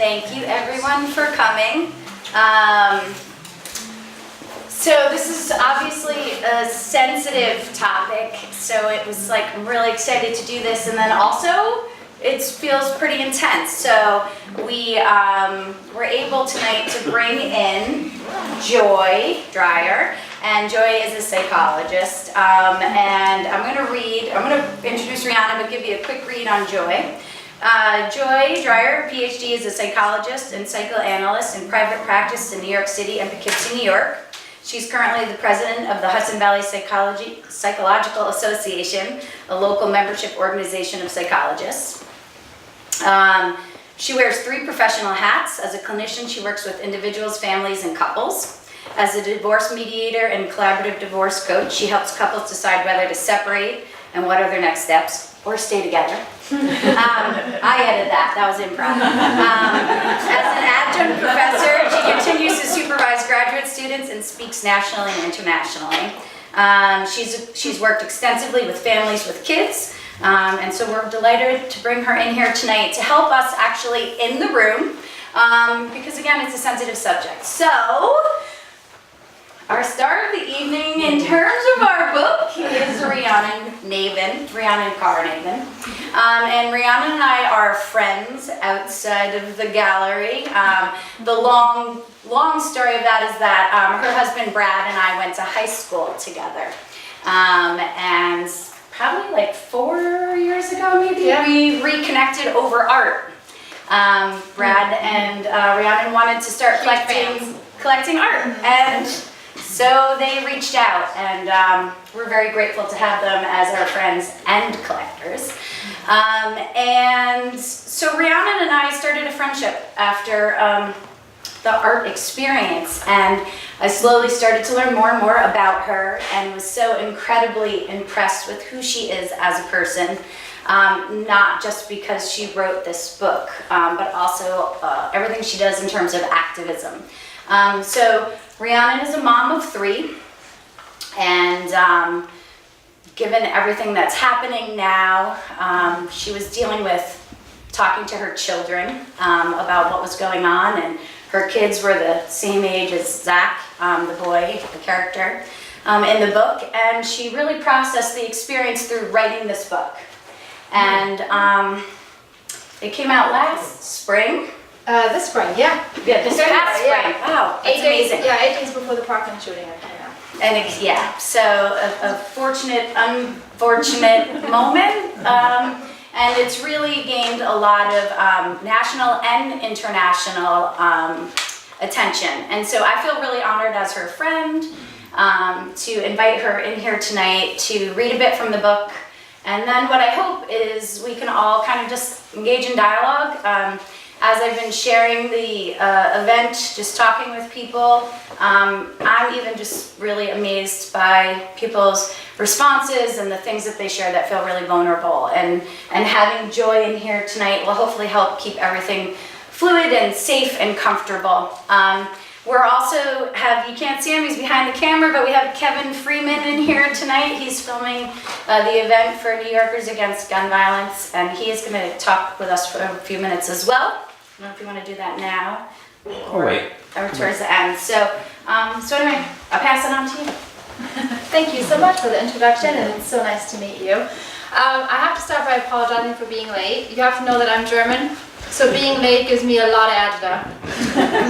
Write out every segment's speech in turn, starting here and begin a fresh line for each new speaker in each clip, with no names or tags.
Thank you everyone for coming. So this is obviously a sensitive topic, so it was like, I'm really excited to do this, and then also it feels pretty intense. So we were able tonight to bring in Joy Dreyer, and Joy is a psychologist, and I'm going to introduce Rhiannon, but give you a quick read on Joy. Joy Dreyer, PhD, is a psychologist and psychoanalyst in private practice in New York City and Poughkeepsie, New York. She's currently the president of the Hudson Valley Psychological Association, a local membership organization of psychologists. She wears 3 professional hats. As a clinician, she works with individuals, families, and couples. As a divorce mediator and collaborative divorce coach, she helps couples decide whether to separate and what are their next steps, or stay together. I added that was improv. As an adjunct professor, she continues to supervise graduate students and speaks nationally and internationally. She's worked extensively with families with kids, and so we're delighted to bring her in here tonight to help us actually in the room, because again, it's a sensitive subject. So, our star of the evening in terms of our book is Rhiannon Navin, Rhiannon Navin. And Rhiannon and I are friends outside of the gallery. The long story of that is that her husband Brad and I went to high school together. And probably like 4 years ago maybe, we reconnected over art. Brad and Rhiannon wanted to start collecting art. And so they reached out, and we're very grateful to have them as our friends and collectors. And so Rhiannon and I started a friendship after the art experience, and I slowly started to learn more and more about her and was so incredibly impressed with who she is as a person, not just because she wrote this book, but also everything she does in terms of activism. So Rhiannon is a mom of 3, and given everything that's happening now, she was dealing with talking to her children about what was going on, and her kids were the same age as Zach, the boy, the character in the book, and she really processed the experience through writing this book. And it came out last spring.
This spring, yeah.
Yeah, this past spring. Yeah. Wow, that's amazing.
8 days before the Parkland shooting, I came out.
And so a fortunate, unfortunate moment. And it's really gained a lot of national and international attention. And so I feel really honored as her friend to invite her in here tonight to read a bit from the book. And then what I hope is we can all kind of just engage in dialogue. As I've been sharing the event, just talking with people, I'm even just really amazed by people's responses and the things that they share that feel really vulnerable. And having Joy in here tonight will hopefully help keep everything fluid and safe and comfortable. We're also you can't see him, he's behind the camera, but we have Kevin Freeman in here tonight. He's filming the event for New Yorkers Against Gun Violence, and he is going to talk with us for a few minutes as well. I don't know if you want to do that now or towards the end. So anyway, I'll pass it on to you.
Thank you so much for the introduction, and it's so nice to meet you. I have to start by apologizing for being late. You have to know that I'm German, so being late gives me a lot of agita.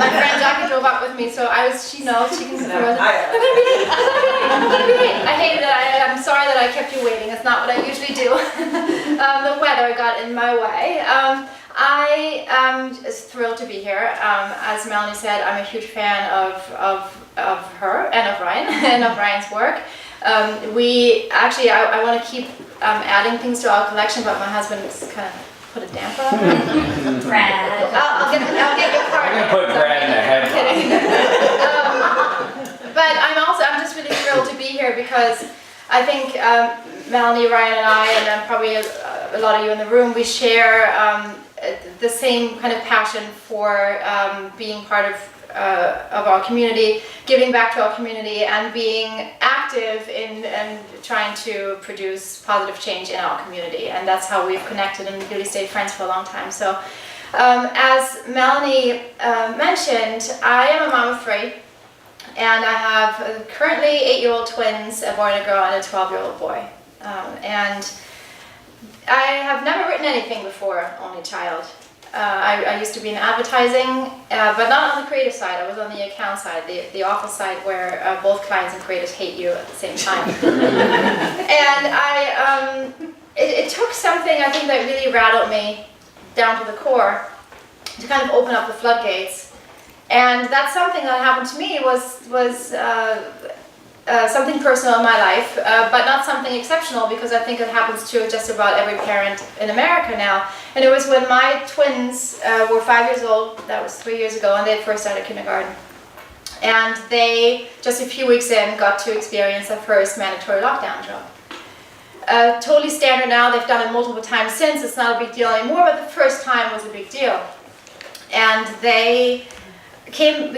My friend Jackie drove up with me, so she knows, she can confirm. I'm gonna be late, I'm gonna be late. I hated it, I'm sorry that I kept you waiting, it's not what I usually do. The weather got in my way. I am just thrilled to be here. As Melanie said, I'm a huge fan of her and of Ryan and of Ryan's work. I want to keep adding things to our collection, but my husband's kind of put a damper on it.
Brad.
I'll get your card.
I'm gonna put Brad in the headline.
But I'm just really thrilled to be here because I think Melanie, Ryan, and I, and probably a lot of you in the room, we share the same kind of passion for being part of our community, giving back to our community, and being active in trying to produce positive change in our community. And that's how we've connected and really stayed friends for a long time. So As Melanie mentioned, I am a mom of 3, and I have currently 8-year-old twins, a boy and a girl, and a 12-year-old boy. And I have never written anything before, only child. I used to be in advertising, but not on the creative side. I was on the account side, the office side, where both clients and creators hate you at the same time. And it took something, I think, that really rattled me down to the core to kind of open up the floodgates. And that's something that happened to me was something personal in my life, but not something exceptional, because I think it happens to just about every parent in America now. And it was when my twins were 5 years old, that was 3 years ago, and they first started kindergarten. And they, just a few weeks in, got to experience their first mandatory lockdown job. Totally standard now, they've done it multiple times since, it's not a big deal anymore, but the first time was a big deal. And they came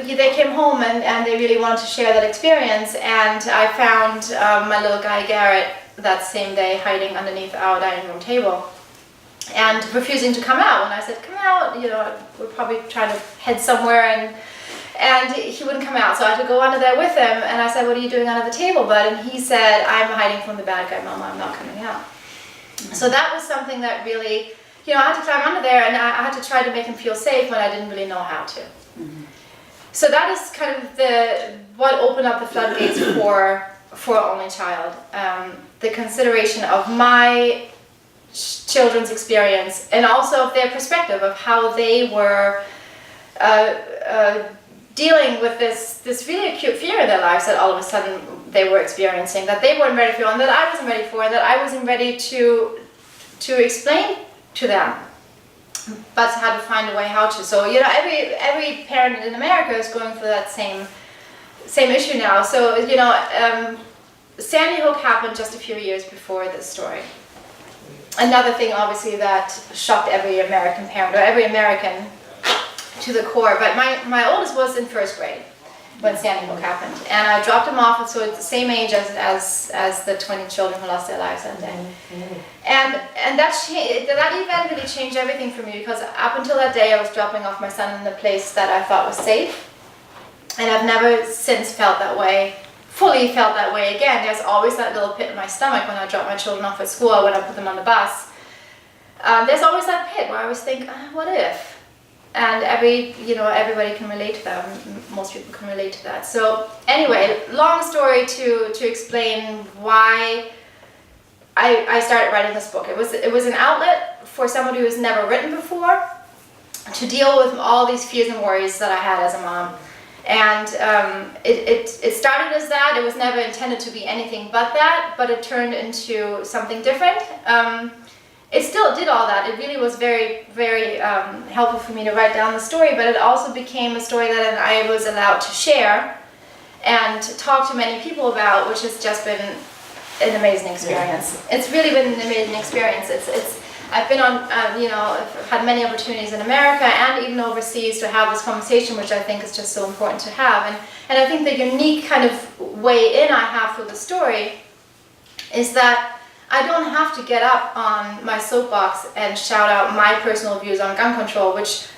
home and they really wanted to share that experience, and I found my little guy Garrett that same day hiding underneath our dining room table and refusing to come out. When I said, come out, we're probably trying to head somewhere, and he wouldn't come out, so I had to go under there with him, and I said, what are you doing under the table, bud? And he said, I'm hiding from the bad guy, Mama, I'm not coming out. So that was something that really, I had to climb under there, and I had to try to make him feel safe when I didn't really know how to. So that is kind of what opened up the floodgates for Only Child. The consideration of my children's experience, and also of their perspective of how they were dealing with this really acute fear in their lives that all of a sudden they were experiencing, that they weren't ready for, and that I wasn't ready for, and that I wasn't ready to explain to them, but had to find a way how to. So every parent in America is going through that same issue now. So Sandy Hook happened just a few years before this story. Another thing, obviously, that shocked every American parent, or every American to the core. But my oldest was in first grade when Sandy Hook happened, and I dropped him off, so it's the same age as the 20 children who lost their lives that day. And that event really changed everything for me, because up until that day I was dropping off my son in the place that I thought was safe, and I've never since fully felt that way again. There's always that little pit in my stomach when I drop my children off at school, or when I put them on the bus. There's always that pit where I always think, what if? And everybody can relate to that. Most people can relate to that. So anyway, long story to explain why I started writing this book. It was an outlet for somebody who's never written before to deal with all these fears and worries that I had as a mom. And it started as that. It was never intended to be anything but that, but it turned into something different. It still did all that. It really was very, very helpful for me to write down the story, but it also became a story that I was allowed to share and talk to many people about, which has just been an amazing experience. It's really been an amazing experience. I've been on, I've had many opportunities in America and even overseas to have this conversation, which I think is just so important to have. And I think the unique kind of way in I have through the story is that I don't have to get up on my soapbox and shout out my personal views on gun control, which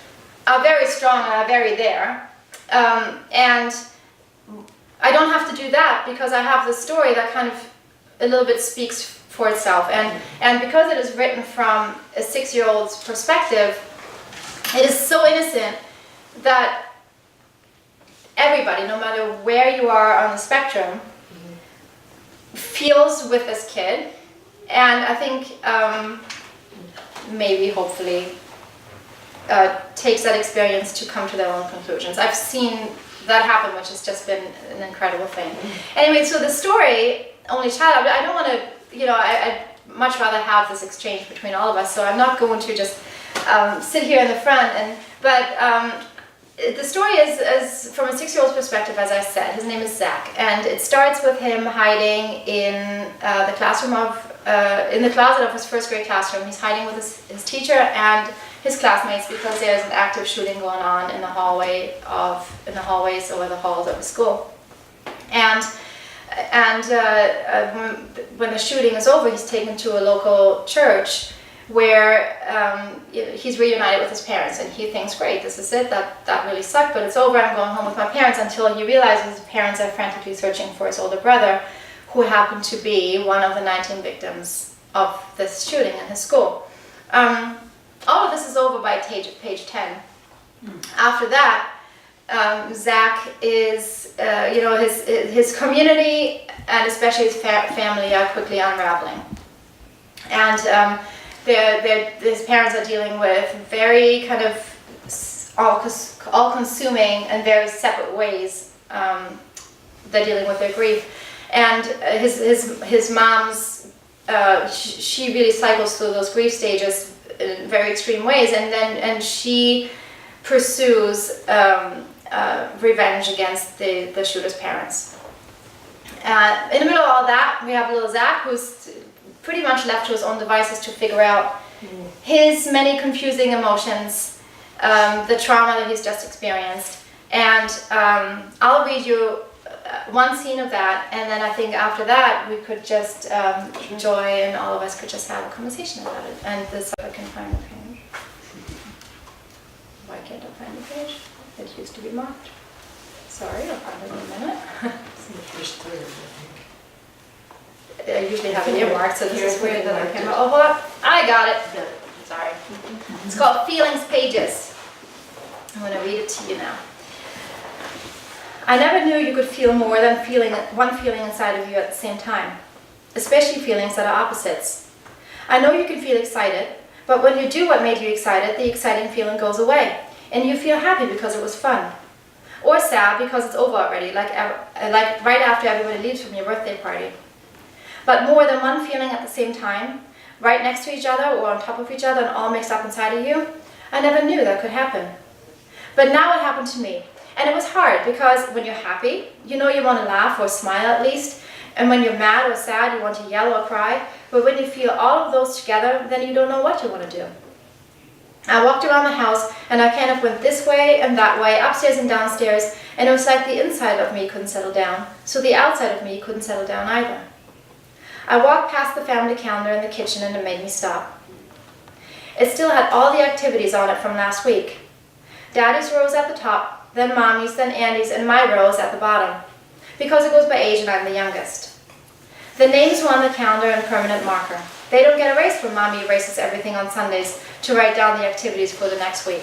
are very strong and are very there. And I don't have to do that, because I have this story that kind of a little bit speaks for itself. And because it is written from a 6-year-old's perspective, it is so innocent that everybody, no matter where you are on the spectrum, feels with this kid. And I think maybe, hopefully, takes that experience to come to their own conclusions. I've seen that happen, which has just been an incredible thing. Anyway, so the story, Only Child, I don't want to, I'd much rather have this exchange between all of us, so I'm not going to just sit here in the front. But the story is from a 6-year-old's perspective, as I said. His name is Zach, and it starts with him hiding in the classroom in the closet of his first grade classroom. He's hiding with his teacher and his classmates because there's an active shooting going on in the hallways or the halls of the school. And when the shooting is over, he's taken to a local church where he's reunited with his parents, and he thinks, great, this is it, that really sucked, but it's over, I'm going home with my parents, until he realizes his parents are frantically searching for his older brother, who happened to be one of the 19 victims of this shooting in his school. All of this is over by page 10. After that, Zach is, his community and especially his family are quickly unraveling. And his parents are dealing with very kind of all-consuming and very separate ways. They're dealing with their grief. And his mom's, she really cycles through those grief stages in very extreme ways, and she pursues revenge against the shooter's parents. In the middle of all that, we have little Zach, who's pretty much left to his own devices to figure out his many confusing emotions, the trauma that he's just experienced. And I'll read you one scene of that, and then I think after that we could just, Joy and all of us could just have a conversation about it. And this, I can find the page. Why can't I find the page? It used to be marked. Sorry, I'll find it in a minute.
It's in the first third, I think.
I usually have it earmarked, so this is weird that I can't. Oh, hold up. I got it. Sorry. It's called Feelings Pages. I'm going to read it to you now. I never knew you could feel more than one feeling inside of you at the same time, especially feelings that are opposites. I know you can feel excited, but when you do what made you excited, the exciting feeling goes away, and you feel happy because it was fun. Or sad because it's over already, like right after everybody leaves from your birthday party. But more than one feeling at the same time, right next to each other or on top of each other and all mixed up inside of you, I never knew that could happen. But now it happened to me. And it was hard because when you're happy, you know you want to laugh or smile at least. And when you're mad or sad, you want to yell or cry. But when you feel all of those together, then you don't know what you want to do. I walked around the house and I kind of went this way and that way, upstairs and downstairs, and it was like the inside of me couldn't settle down, so the outside of me couldn't settle down either. I walked past the family calendar in the kitchen and it made me stop. It still had all the activities on it from last week. Daddy's row was at the top, then Mommy's, then Andy's, and my row is at the bottom, because it goes by age and I'm the youngest. The names were on the calendar in permanent marker. They don't get erased when Mommy erases everything on Sundays to write down the activities for the next week.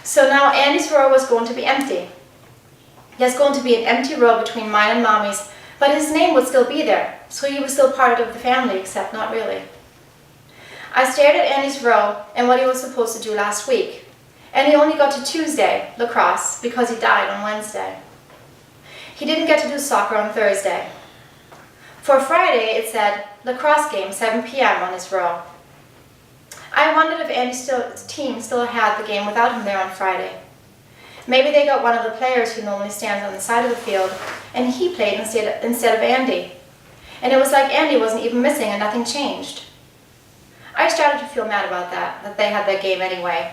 So now Andy's row was going to be empty. There's going to be an empty row between mine and Mommy's, but his name would still be there, so he was still part of the family, except not really. I stared at Andy's row and what he was supposed to do last week. And he only got to Tuesday, lacrosse, because he died on Wednesday. He didn't get to do soccer on Thursday. For Friday, it said, lacrosse game, 7 p.m. on his row. I wondered if Andy's team still had the game without him there on Friday. Maybe they got one of the players who normally stands on the side of the field, and he played instead of Andy. And it was like Andy wasn't even missing and nothing changed. I started to feel mad about that they had their game anyway.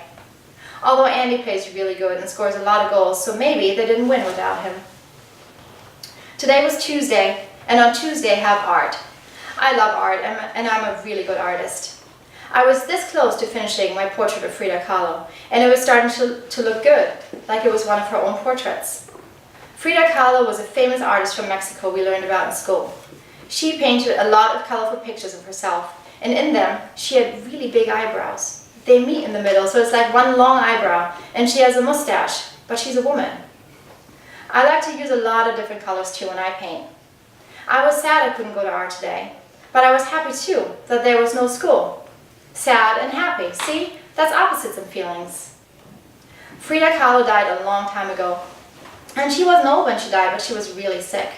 Although Andy plays really good and scores a lot of goals, so maybe they didn't win without him. Today was Tuesday, and on Tuesday I have art. I love art, and I'm a really good artist. I was this close to finishing my portrait of Frida Kahlo, and it was starting to look good, like it was one of her own portraits. Frida Kahlo was a famous artist from Mexico we learned about in school. She painted a lot of colorful pictures of herself, and in them she had really big eyebrows. They meet in the middle, so it's like one long eyebrow, and she has a mustache, but she's a woman. I like to use a lot of different colors too when I paint. I was sad I couldn't go to art today, but I was happy too that there was no school. Sad and happy, see? That's opposites in feelings. Frida Kahlo died a long time ago, and she wasn't old when she died, but she was really sick.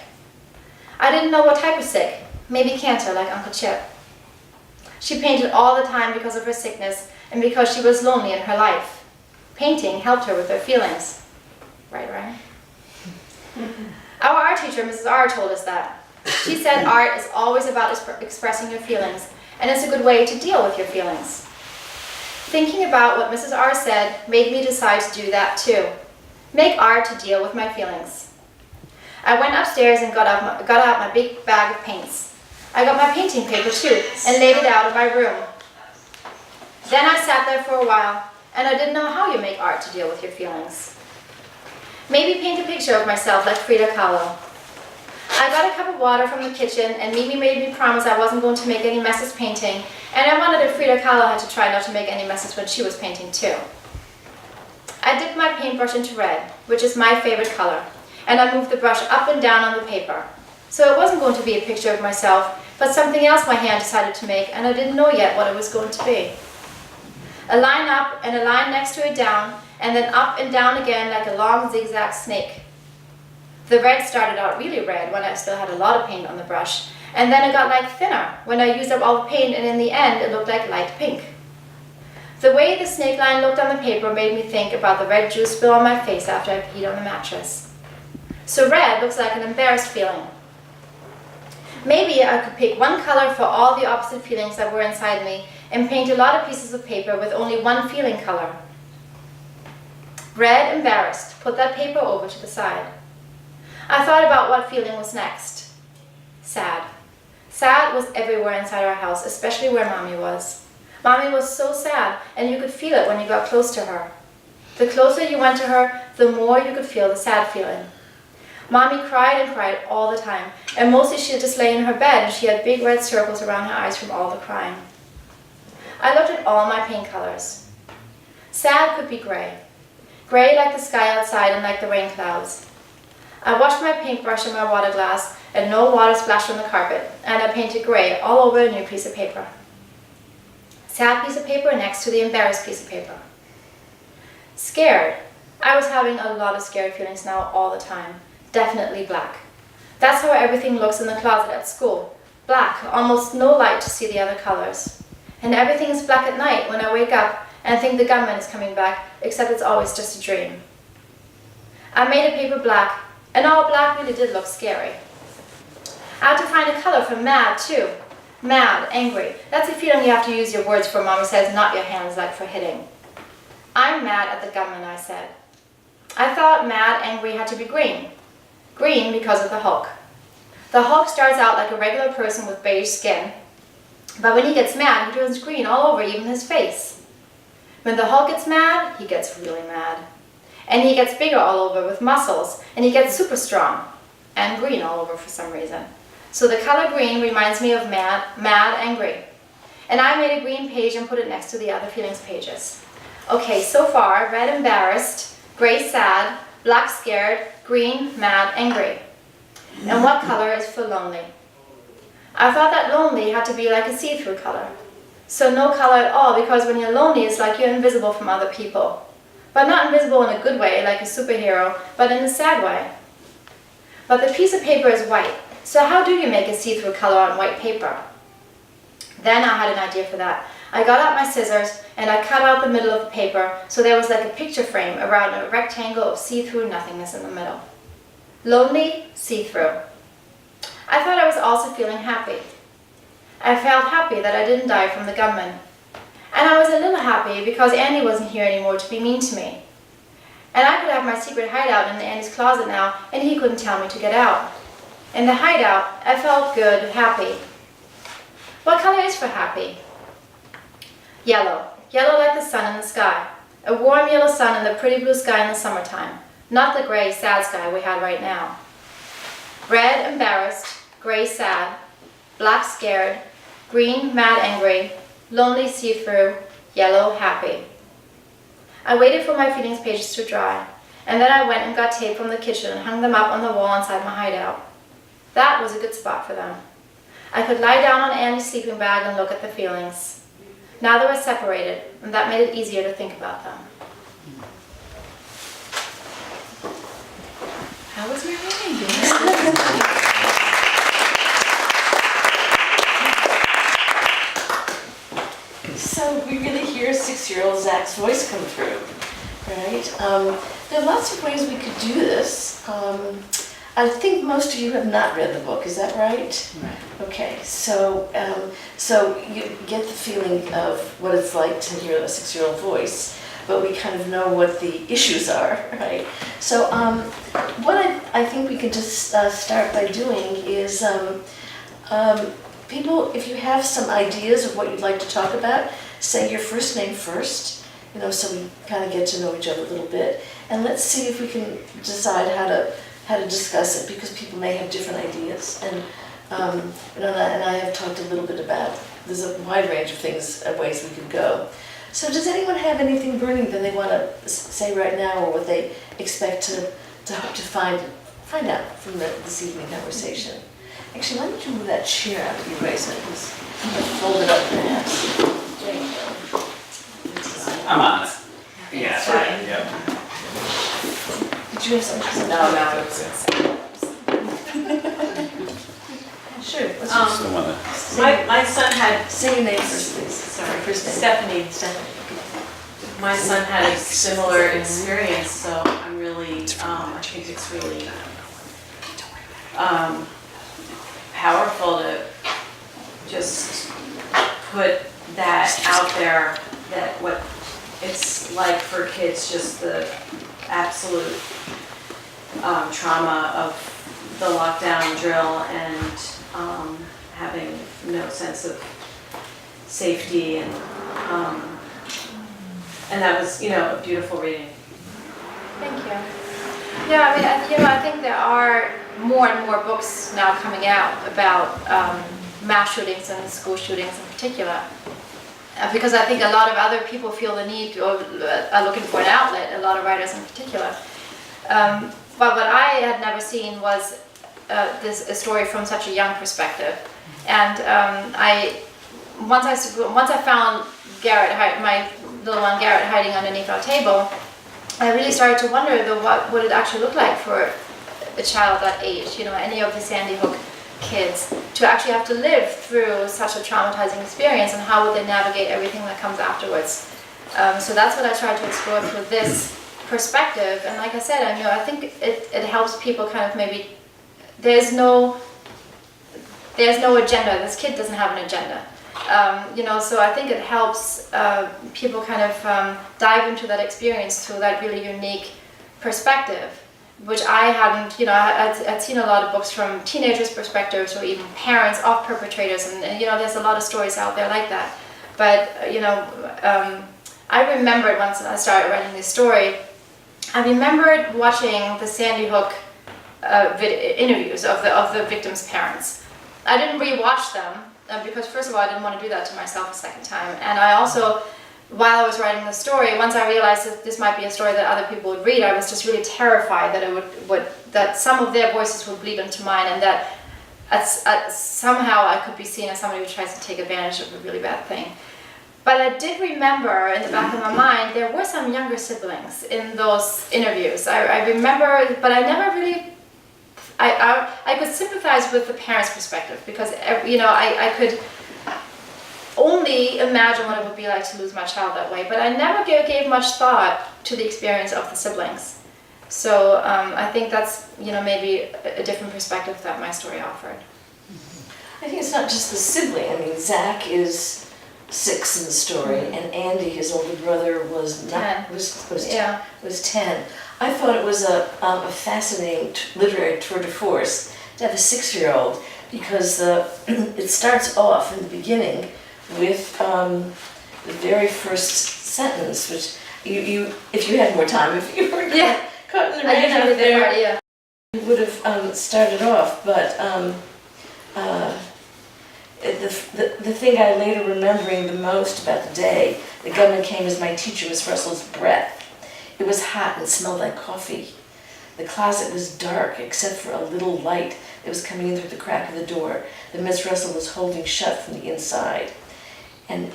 I didn't know what type of sick, maybe cancer like Uncle Chip. She painted all the time because of her sickness, and because she was lonely in her life. Painting helped her with her feelings. Right, Ryan? Our art teacher, Mrs. R, told us that. She said art is always about expressing your feelings, and it's a good way to deal with your feelings. Thinking about what Mrs. R said made me decide to do that too. Make art to deal with my feelings. I went upstairs and got out my big bag of paints. I got my painting paper too, and laid it out in my room. Then I sat there for a while, and I didn't know how you make art to deal with your feelings. Maybe paint a picture of myself like Frida Kahlo. I got a cup of water from the kitchen, and Mimi made me promise I wasn't going to make any messes painting, and I wondered if Frida Kahlo had to try not to make any messes when she was painting too. I dipped my paintbrush into red, which is my favorite color, and I moved the brush up and down on the paper. So it wasn't going to be a picture of myself, but something else my hand decided to make, and I didn't know yet what it was going to be. A line up and a line next to it down, and then up and down again like a long zigzag snake. The red started out really red when I still had a lot of paint on the brush, and then it got like thinner when I used up all the paint, and in the end it looked like light pink. The way the snake line looked on the paper made me think about the red juice spill on my face after I peed on the mattress. So red looks like an embarrassed feeling. Maybe I could pick one color for all the opposite feelings that were inside me and paint a lot of pieces of paper with only one feeling color. Red, embarrassed, put that paper over to the side. I thought about what feeling was next. Sad. Sad was everywhere inside our house, especially where Mommy was. Mommy was so sad, and you could feel it when you got close to her. The closer you went to her, the more you could feel the sad feeling. Mommy cried and cried all the time, and mostly she just lay in her bed and she had big red circles around her eyes from all the crying. I looked at all my paint colors. Sad could be gray. Gray like the sky outside and like the rain clouds. I washed my paintbrush in my water glass and no water splashed on the carpet, and I painted gray all over a new piece of paper. Sad piece of paper next to the embarrassed piece of paper. Scared. I was having a lot of scared feelings now all the time. Definitely black. That's how everything looks in the closet at school. Black, almost no light to see the other colors. And everything is black at night when I wake up and think the gunman is coming back, except it's always just a dream. I made a paper black, and all black really did look scary. I had to find a color for mad too. Mad, angry. That's a feeling you have to use your words for, Mommy says, not your hands like for hitting. I'm mad at the gunman, I said. I thought mad, angry had to be green. Green because of the Hulk. The Hulk starts out like a regular person with beige skin, but when he gets mad, he turns green all over, even his face. When the Hulk gets mad, he gets really mad. And he gets bigger all over with muscles, and he gets super strong, and green all over for some reason. So the color green reminds me of mad, angry. And I made a green page and put it next to the other feelings pages. Okay, so far, red, embarrassed, gray, sad, black, scared, green, mad, angry. And what color is for lonely? I thought that lonely had to be like a see-through color. So no color at all, because when you're lonely, it's like you're invisible from other people. But not invisible in a good way, like a superhero, but in a sad way. But the piece of paper is white, so how do you make a see-through color on white paper? Then I had an idea for that. I got out my scissors and I cut out the middle of the paper so there was like a picture frame around a rectangle of see-through nothingness in the middle. Lonely, see-through. I thought I was also feeling happy. I felt happy that I didn't die from the gunman. And I was a little happy because Andy wasn't here anymore to be mean to me. And I could have my secret hideout in Andy's closet now, and he couldn't tell me to get out. In the hideout, I felt good, happy. What color is for happy? Yellow. Yellow like the sun in the sky. A warm yellow sun and the pretty blue sky in the summertime. Not the gray, sad sky we have right now. Red, embarrassed. Gray, sad. Black, scared. Green, mad, angry. Lonely, see-through. Yellow, happy. I waited for my feelings pages to dry, and then I went and got tape from the kitchen and hung them up on the wall inside my hideout. That was a good spot for them. I could lie down on Andy's sleeping bag and look at the feelings. Now they were separated, and that made it easier to think about them. How was my writing?
So we really hear 6-year-old Zach's voice come through, right? There are lots of ways we could do this. I think most of you have not read the book, is that right? Right. Okay, so you get the feeling of what it's like to hear a 6-year-old voice, but we kind of know what the issues are, right? So what I think we could just start by doing is people, if you have some ideas of what you'd like to talk about, say your first name first, so we kind of get to know each other a little bit. And let's see if we can decide how to discuss it, because people may have different ideas. And and I have talked a little bit about, there's a wide range of things, ways we could go. So does anyone have anything burning that they want to say right now, or what they expect to hope to find out from this evening conversation? Actually, why don't you move that chair out of your way so it's fold it up perhaps. There you go.
I'm on it. Yeah,
Sure.
right, yep.
Did you have something to say?
No, it's
Sure. What's
Just
your
the one that,
my son had,
say your name first, please.
sorry,
First name.
Stephanie. My son had a similar experience, so I'm really, I think it's really powerful to just put that out there, that what it's like for kids, just the absolute trauma of the lockdown drill and having no sense of safety, and that was, a beautiful reading.
Thank you. Yeah, I mean, I think there are more and more books now coming out about mass shootings and school shootings in particular. Because I think a lot of other people feel the need, or are looking for an outlet, a lot of writers in particular. But what I had never seen was a story from such a young perspective. And once I found Garrett, my little one Garrett, hiding underneath our table, I really started to wonder what would it actually look like for a child that age, any of the Sandy Hook kids, to actually have to live through such a traumatizing experience, and how would they navigate everything that comes afterwards. So that's what I tried to explore through this perspective. And like I said, I think it helps people kind of maybe, there's no agenda. This kid doesn't have an agenda. So I think it helps people kind of dive into that experience through that really unique perspective, which I hadn't, I'd seen a lot of books from teenagers' perspectives, or even parents of perpetrators, and there's a lot of stories out there like that. But, I remembered once I started writing this story, I remembered watching the Sandy Hook interviews of the victims' parents. I didn't rewatch them, because first of all, I didn't want to do that to myself a second time. And I also, while I was writing the story, once I realized that this might be a story that other people would read, I was just really terrified that that some of their voices would bleed into mine, and that somehow I could be seen as somebody who tries to take advantage of a really bad thing. But I did remember in the back of my mind, there were some younger siblings in those interviews. I remember, but I never really, I could sympathize with the parents' perspective, because I could only imagine what it would be like to lose my child that way, but I never gave much thought to the experience of the siblings. So I think that's maybe a different perspective that my story offered.
I think it's not just the sibling. I mean, Zach is 6 in the story, and Andy, his older brother, was
10.
Was 10. I thought it was a fascinating literary tour de force to have a 6-year-old, because it starts off in the beginning with the very first sentence, which you if you had more time, if you were caught in the rain out there, you would have started off. But the thing I later remembering the most about the day, the gunman came as my teacher, Miss Russell's breath. It was hot and smelled like coffee. The closet was dark except for a little light that was coming in through the crack of the door that Miss Russell was holding shut from the inside. And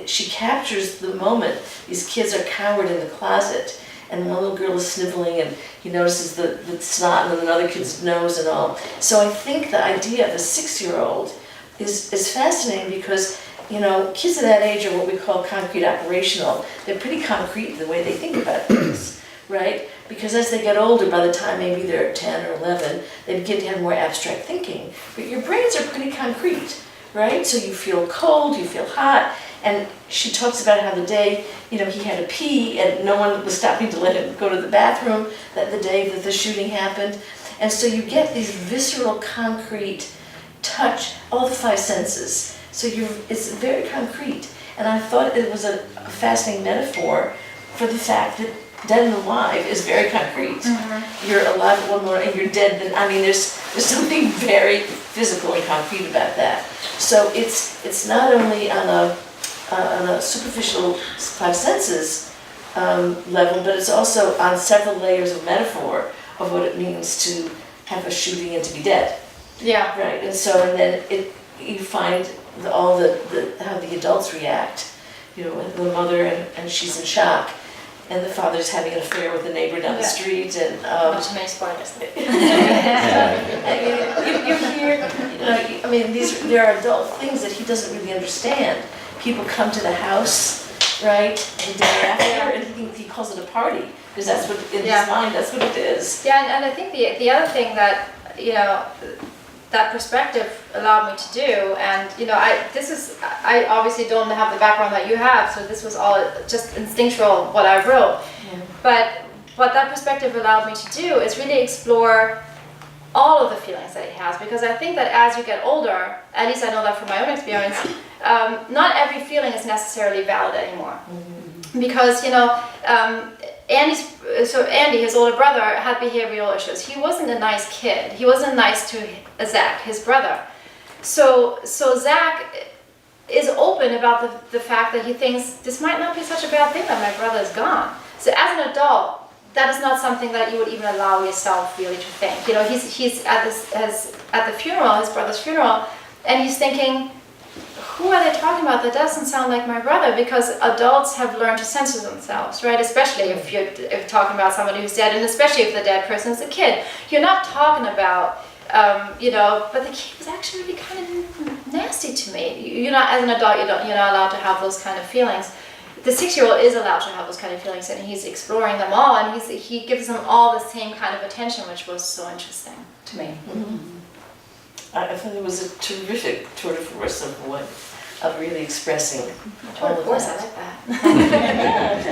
she captures the moment. These kids are cowered in the closet, and one little girl is sniveling, and he notices the snot in another kid's nose and all. So I think the idea of a 6-year-old is fascinating, because kids at that age are what we call concrete operational. They're pretty concrete in the way they think about things, right? Because as they get older, by the time maybe they're 10 or 11, they begin to have more abstract thinking. But your brains are pretty concrete, right? So you feel cold, you feel hot, and she talks about how the day, he had to pee and no one was stopping to let him go to the bathroom, that the day that the shooting happened. And so you get these visceral, concrete touch, all the 5 senses. So it's very concrete. And I thought it was a fascinating metaphor for the fact that dead and alive is very concrete. You're alive at one moment and you're dead then, I mean, there's something very physical and concrete about that. So it's not only on a superficial five senses level, but it's also on several layers of metaphor of what it means to have a shooting and to be dead.
Yeah.
Right, and then you find how the adults react. You know, the mother and she's in shock, and the father's having an affair with the neighbor down the street, and
Not too many spoilers.
you hear, I mean, there are adult things that he doesn't really understand. People come to the house, right, the day after, and he calls it a party, because that's what, in his mind, that's what it is.
Yeah, and I think the other thing that, that perspective allowed me to do, and I obviously don't have the background that you have, so this was all just instinctual what I wrote. But what that perspective allowed me to do is really explore all of the feelings that he has, because I think that as you get older, at least I know that from my own experience, not every feeling is necessarily valid anymore. Because Andy, his older brother, had behavioral issues. He wasn't a nice kid. He wasn't nice to Zach, his brother. So Zach is open about the fact that he thinks this might not be such a bad thing that my brother is gone. So as an adult, that is not something that you would even allow yourself really to think. He's at the funeral, his brother's funeral, and he's thinking, who are they talking about? That doesn't sound like my brother, because adults have learned to censor themselves, right? Especially if you're talking about somebody who's dead, and especially if the dead person is a kid. You're not talking about, but the kid was actually really kind of nasty to me. You're not, as an adult, you're not allowed to have those kind of feelings. The 6-year-old is allowed to have those kind of feelings, and he's exploring them all, and he gives them all the same kind of attention, which was so interesting to me.
I thought it was a terrific tour de force of really expressing
Tour
all
de
of
force,
that.
I like that.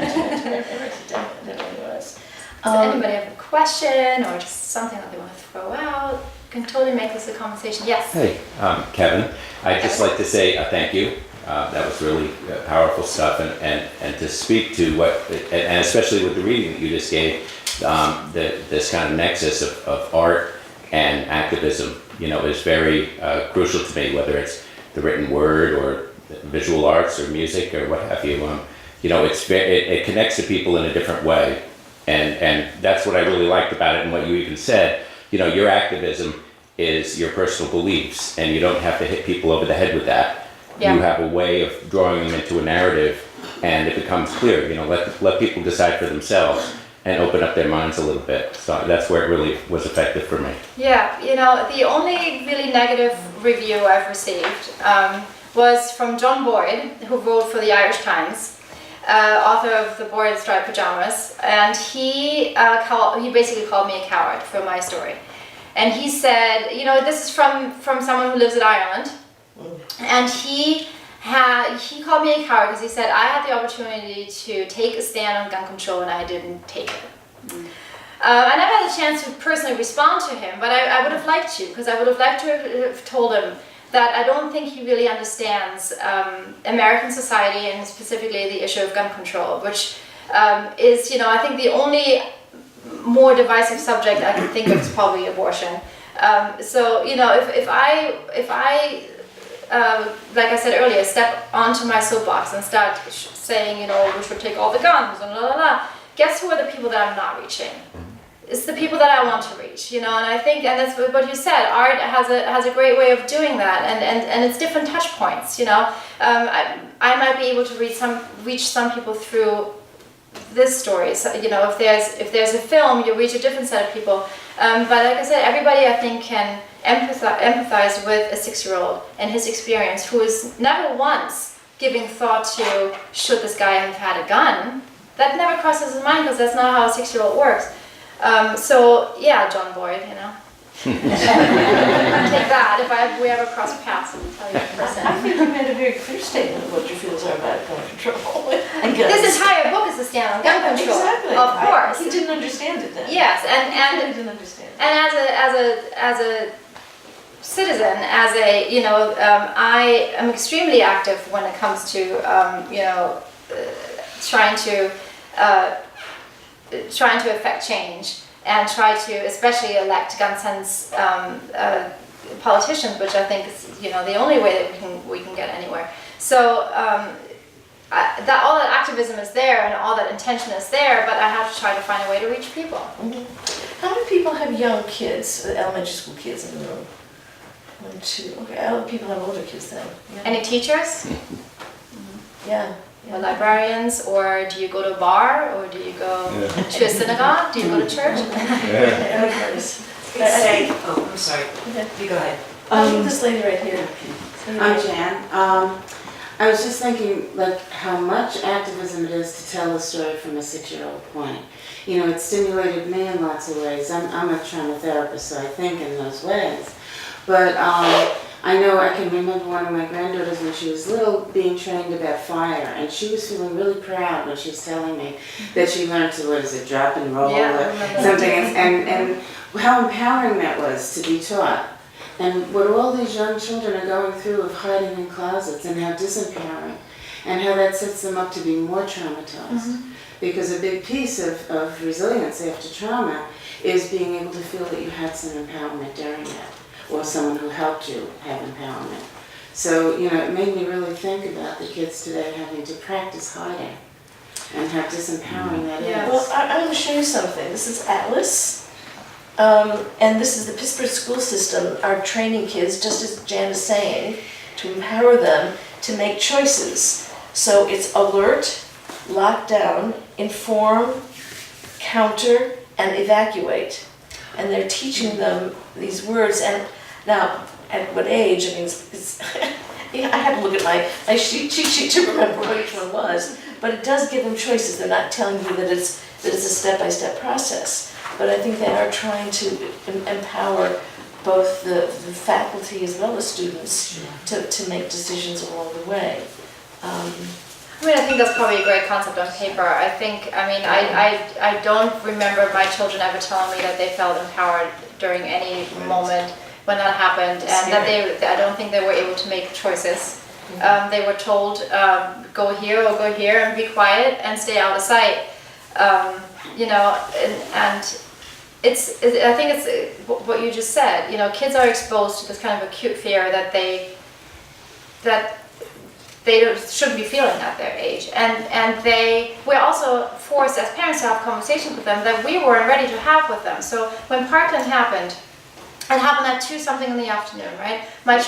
It definitely was.
Does anybody have a question or just something that they want to throw out? You can totally make this a conversation. Yes?
Hey, Kevin, I'd just like to say thank you. That was really powerful stuff, and to speak to and especially with the reading that you just gave, this kind of nexus of art and activism, is very crucial to me, whether it's the written word or visual arts or music or what have you. It connects to people in a different way, and that's what I really liked about it, and what you even said. Your activism is your personal beliefs, and you don't have to hit people over the head with that.
Yeah.
You have a way of drawing them into a narrative, and it becomes clear. Let people decide for themselves and open up their minds a little bit. So that's where it really was effective for me.
Yeah, the only really negative review I've received was from John Boyd, who wrote for the Irish Times, author of The Boy in Striped Pajamas, and he basically called me a coward for my story. And he said, this is from someone who lives in Ireland, and he called me a coward because he said I had the opportunity to take a stand on gun control and I didn't take it. I never had a chance to personally respond to him, but I would have liked to, because I would have liked to have told him that I don't think he really understands American society, and specifically the issue of gun control, which is, I think the only more divisive subject I can think of is probably abortion. So, if I like I said earlier, step onto my soapbox and start saying, we should take all the guns and la la la, guess who are the people that I'm not reaching? It's the people that I want to reach, and I think, and that's what you said, art has a great way of doing that, and it's different touch points, I might be able to reach some people through this story. So, if there's a film, you reach a different set of people. But like I said, everybody I think can empathize with a 6-year-old and his experience, who is never once giving thought to, should this guy have had a gun? That never crosses his mind, because that's not how a 6-year-old works. So yeah, John Boyd, Take that if we ever cross paths, and tell you in person.
I think you made a very clear statement of what your feelings are about gun control and guns.
This entire book is a stand on gun control.
Exactly.
Of course.
He didn't understand it then.
Yes,
He didn't understand it.
and as a citizen, as a, I am extremely active when it comes to, trying to affect change and try to especially elect gun sense politicians, which I think is, the only way that we can get anywhere. So that all that activism is there and all that intention is there, but I have to try to find a way to reach people.
How many people have young kids, elementary school kids in the room? 1, 2, okay, other people have older kids then. Yeah.
Any teachers?
Yeah.
Or librarians, or do you go to a bar, or do you go to a synagogue? Do you go to church?
I'm sorry.
Okay.
You go ahead.
I think this lady right here.
I'm Jan. I was just thinking, like, how much activism it is to tell a story from a 6-year-old point. It stimulated me in lots of ways. I'm a trauma therapist, so I think in those ways. But I know I can remember one of my granddaughters when she was little being trained about fire, and she was feeling really proud when she was telling me that she learned to, drop and roll or something, and how empowering that was to be taught. And what all these young children are going through of hiding in closets, and how disempowering, and how that sets them up to be more traumatized. Because a big piece of resilience after trauma is being able to feel that you had some empowerment during that, or someone who helped you have empowerment. So, it made me really think about the kids today having to practice hiding, and how disempowering that is.
Well, I'm going to show you something. This is Atlas. And this is the Pittsburgh school system are training kids, just as Jan is saying, to empower them to make choices. So it's alert, lock down, inform, counter, and evacuate. And they're teaching them these words. And now, at what age? I mean, I had to look at my cheat sheet to remember which one was. But it does give them choices. They're not telling you that it's a step-by-step process. But I think they are trying to empower both the faculty as well as students to make decisions along the way.
I think that's probably a great concept on paper. I don't remember my children ever telling me that they felt empowered during any moment when that happened, and that I don't think they were able to make choices. They were told, go here or go here and be quiet and stay out of sight. I think it's what you just said. Kids are exposed to this kind of acute fear that they shouldn't be feeling at their age, and we're also forced as parents to have conversations with them that we weren't ready to have with them. So when Parkland happened, it happened at 2 something in the afternoon, right? My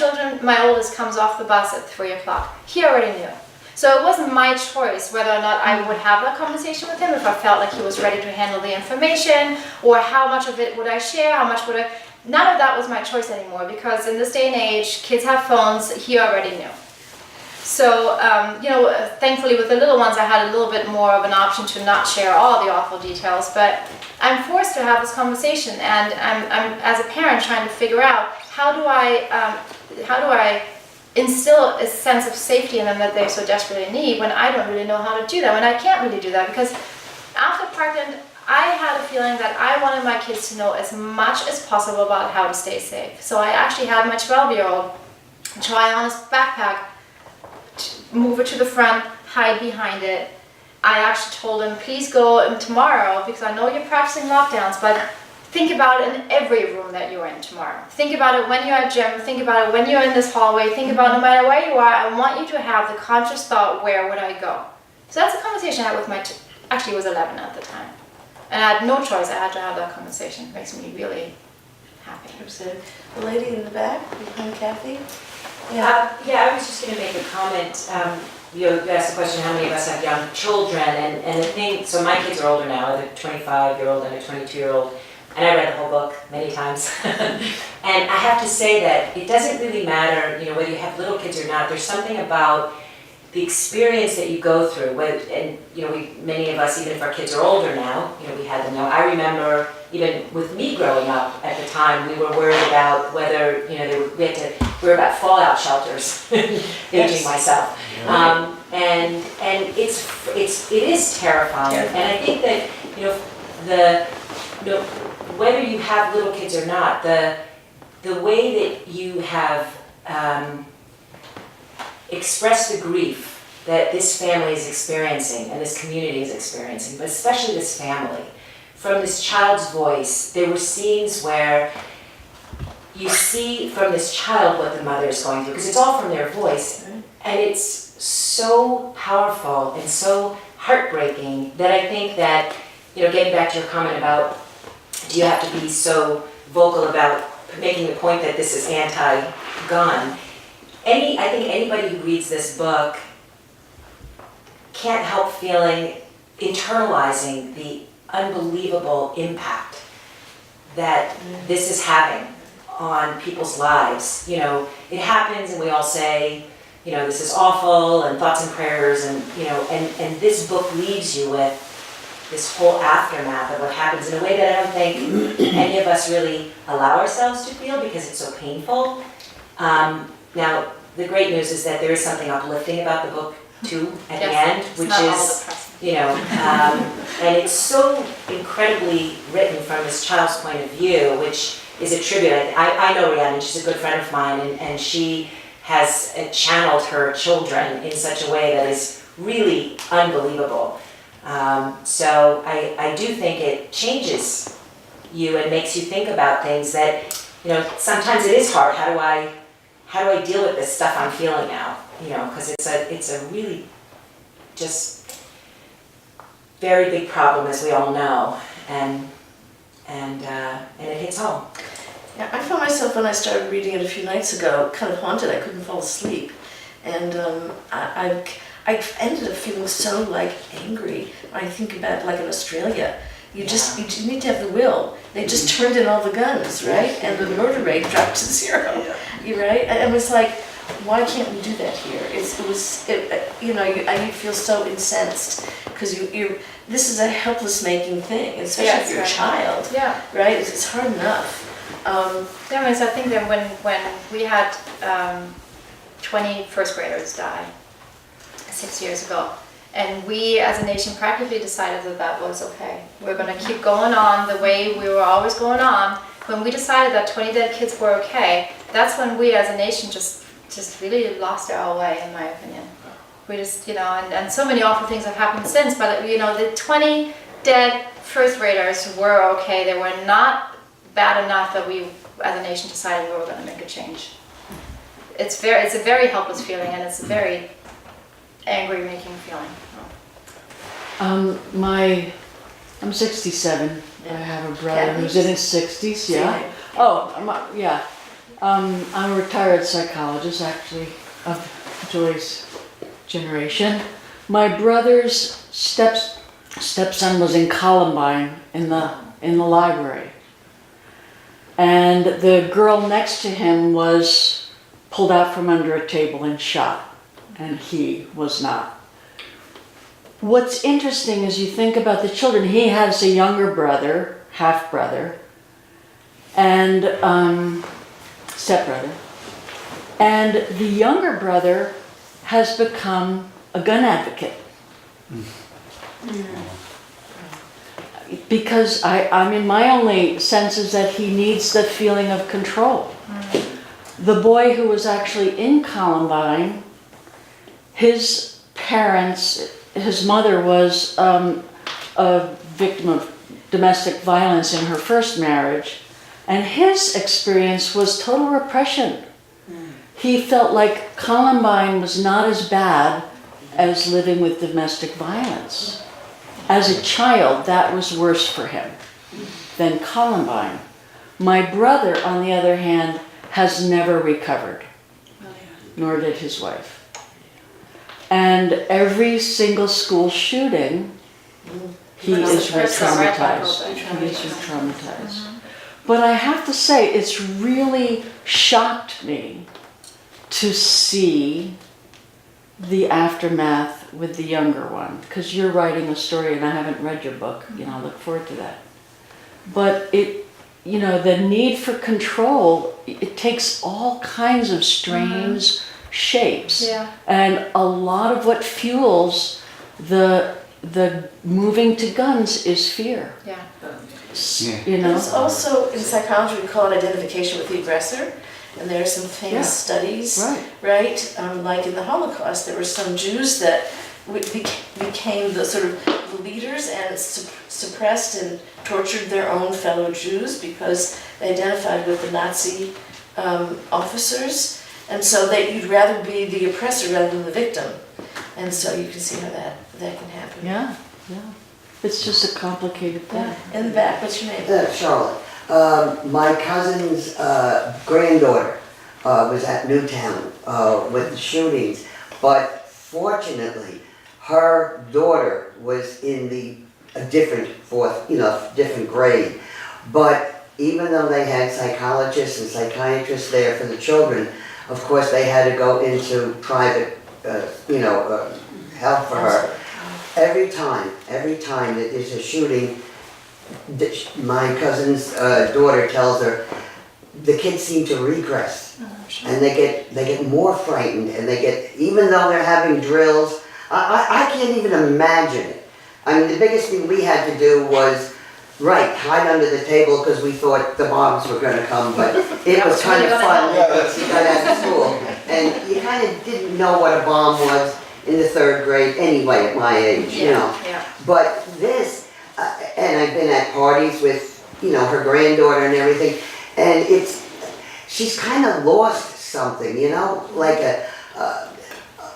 oldest comes off the bus at 3 o'clock. He already knew. So it wasn't my choice whether or not I would have that conversation with him, if I felt like he was ready to handle the information, or how much of it would I share, none of that was my choice anymore, because in this day and age, kids have phones, he already knew. So, thankfully with the little ones, I had a little bit more of an option to not share all the awful details, but I'm forced to have this conversation, and I'm as a parent trying to figure out how do I instill a sense of safety in them that they so desperately need when I don't really know how to do that, when I can't really do that. Because after Parkland, I had a feeling that I wanted my kids to know as much as possible about how to stay safe. So I actually had my 12-year-old try on his backpack, move it to the front, hide behind it. I actually told him, please go tomorrow, because I know you're practicing lockdowns, but think about it in every room that you're in tomorrow. Think about it when you're at gym, think about it when you're in this hallway, think about no matter where you are, I want you to have the conscious thought, where would I go? So that's a conversation I had with actually he was 11 at the time. And I had no choice, I had to have that conversation. It makes me really happy.
The lady in the back, behind Kathy?
I was just going to make a comment. You asked the question, how many of us have young children? And the thing, so my kids are older now, I have a 25-year-old and a 22-year-old. And I read the whole book many times. And I have to say that it doesn't really matter, whether you have little kids or not. There's something about the experience that you go through. And many of us, even if our kids are older now, we had them now. I remember even with me growing up at the time, we were worried about whether, we were about fallout shelters, aging myself. And it is terrifying. And I think that, whether you have little kids or not, the way that you have expressed the grief that this family is experiencing and this community is experiencing, but especially this family. From this child's voice, there were scenes where you see from this child what the mother is going through, because it's all from their voice. And it's so powerful and so heartbreaking that I think that, getting back to your comment about, do you have to be so vocal about making the point that this is anti-gun? I think anybody who reads this book can't help internalizing the unbelievable impact that this is having on people's lives. It happens and we all say, this is awful, and thoughts and prayers, and and this book leaves you with this whole aftermath of what happens in a way that I don't think any of us really allow ourselves to feel because it's so painful. Now, the great news is that there is something uplifting about the book too at the end, which is, and it's so incredibly written from this child's point of view, which is a tribute. I know Rhiannon, she's a good friend of mine, and she has channeled her children in such a way that is really unbelievable. So I do think it changes you and makes you think about things that, sometimes it is hard. How do I deal with this stuff I'm feeling now? Because it's a really just very big problem, as we all know, and it hits home.
Yeah, I found myself, when I started reading it a few nights ago, kind of haunted. I couldn't fall asleep. And I ended up feeling so angry when I think about in Australia. You need to have the will. They just turned in all the guns, right? And the murder rate dropped to 0. You right? And it was like, why can't we do that here? You feel so incensed because this is a helpless making thing, especially if you're a child.
Yeah.
Right? It's hard enough.
So I think that when we had 20 first graders die 6 years ago, and we as a nation practically decided that was okay. We're going to keep going on the way we were always going on. When we decided that 20 dead kids were okay, that's when we as a nation just really lost our way, in my opinion. We just, and so many awful things have happened since, but the 20 dead first graders were okay. They were not bad enough that we as a nation decided we were going to make a change. It's a very helpless feeling, and it's a very angry making feeling.
I'm 67. I have a brother who's in his 60s. Yeah. I'm a retired psychologist, actually, of Joy's generation. My brother's stepson was in Columbine in the library, and the girl next to him was pulled out from under a table and shot, and he was not. What's interesting is you think about the children. He has a younger brother, half-brother, and stepbrother. And the younger brother has become a gun advocate. Because my only sense is that he needs the feeling of control. The boy who was actually in Columbine, his parents, his mother was a victim of domestic violence in her first marriage, and his experience was total repression. He felt like Columbine was not as bad as living with domestic violence. As a child, that was worse for him than Columbine. My brother, on the other hand, has never recovered, nor did his wife. And every single school shooting, he is re-traumatized. He is re-traumatized. But I have to say, it's really shocked me to see the aftermath with the younger one, because you're writing a story and I haven't read your book. I look forward to that. But the need for control, it takes all kinds of strange shapes.
Yeah.
And a lot of what fuels the the moving to guns is fear.
Yeah.
You know?
There's also, in psychology, we call it identification with the aggressor. And there are some famous studies, right? Like in the Holocaust, there were some Jews that became the sort of leaders and suppressed and tortured their own fellow Jews because they identified with the Nazi officers. And so you'd rather be the oppressor rather than the victim. And so you can see how that can happen.
Yeah, yeah. It's just a complicated thing.
Yeah. In the back, what's your name?
Charlotte. My cousin's granddaughter was at Newtown with the shootings, but fortunately, her daughter was in a different different grade. But even though they had psychologists and psychiatrists there for the children, of course they had to go into private, help for her. Every time that there's a shooting, my cousin's daughter tells her the kids seem to regress, and they get more frightened, and even though they're having drills, I can't even imagine it. I mean, the biggest thing we had to do was hide under the table because we thought the bombs were going to come, but it was kind of fun because you got out of school and you kind of didn't know what a bomb was in the 3rd grade anyway at my age, you know.
Yeah.
But this, and I've been at parties with, her granddaughter and everything, and she's kind of lost something, like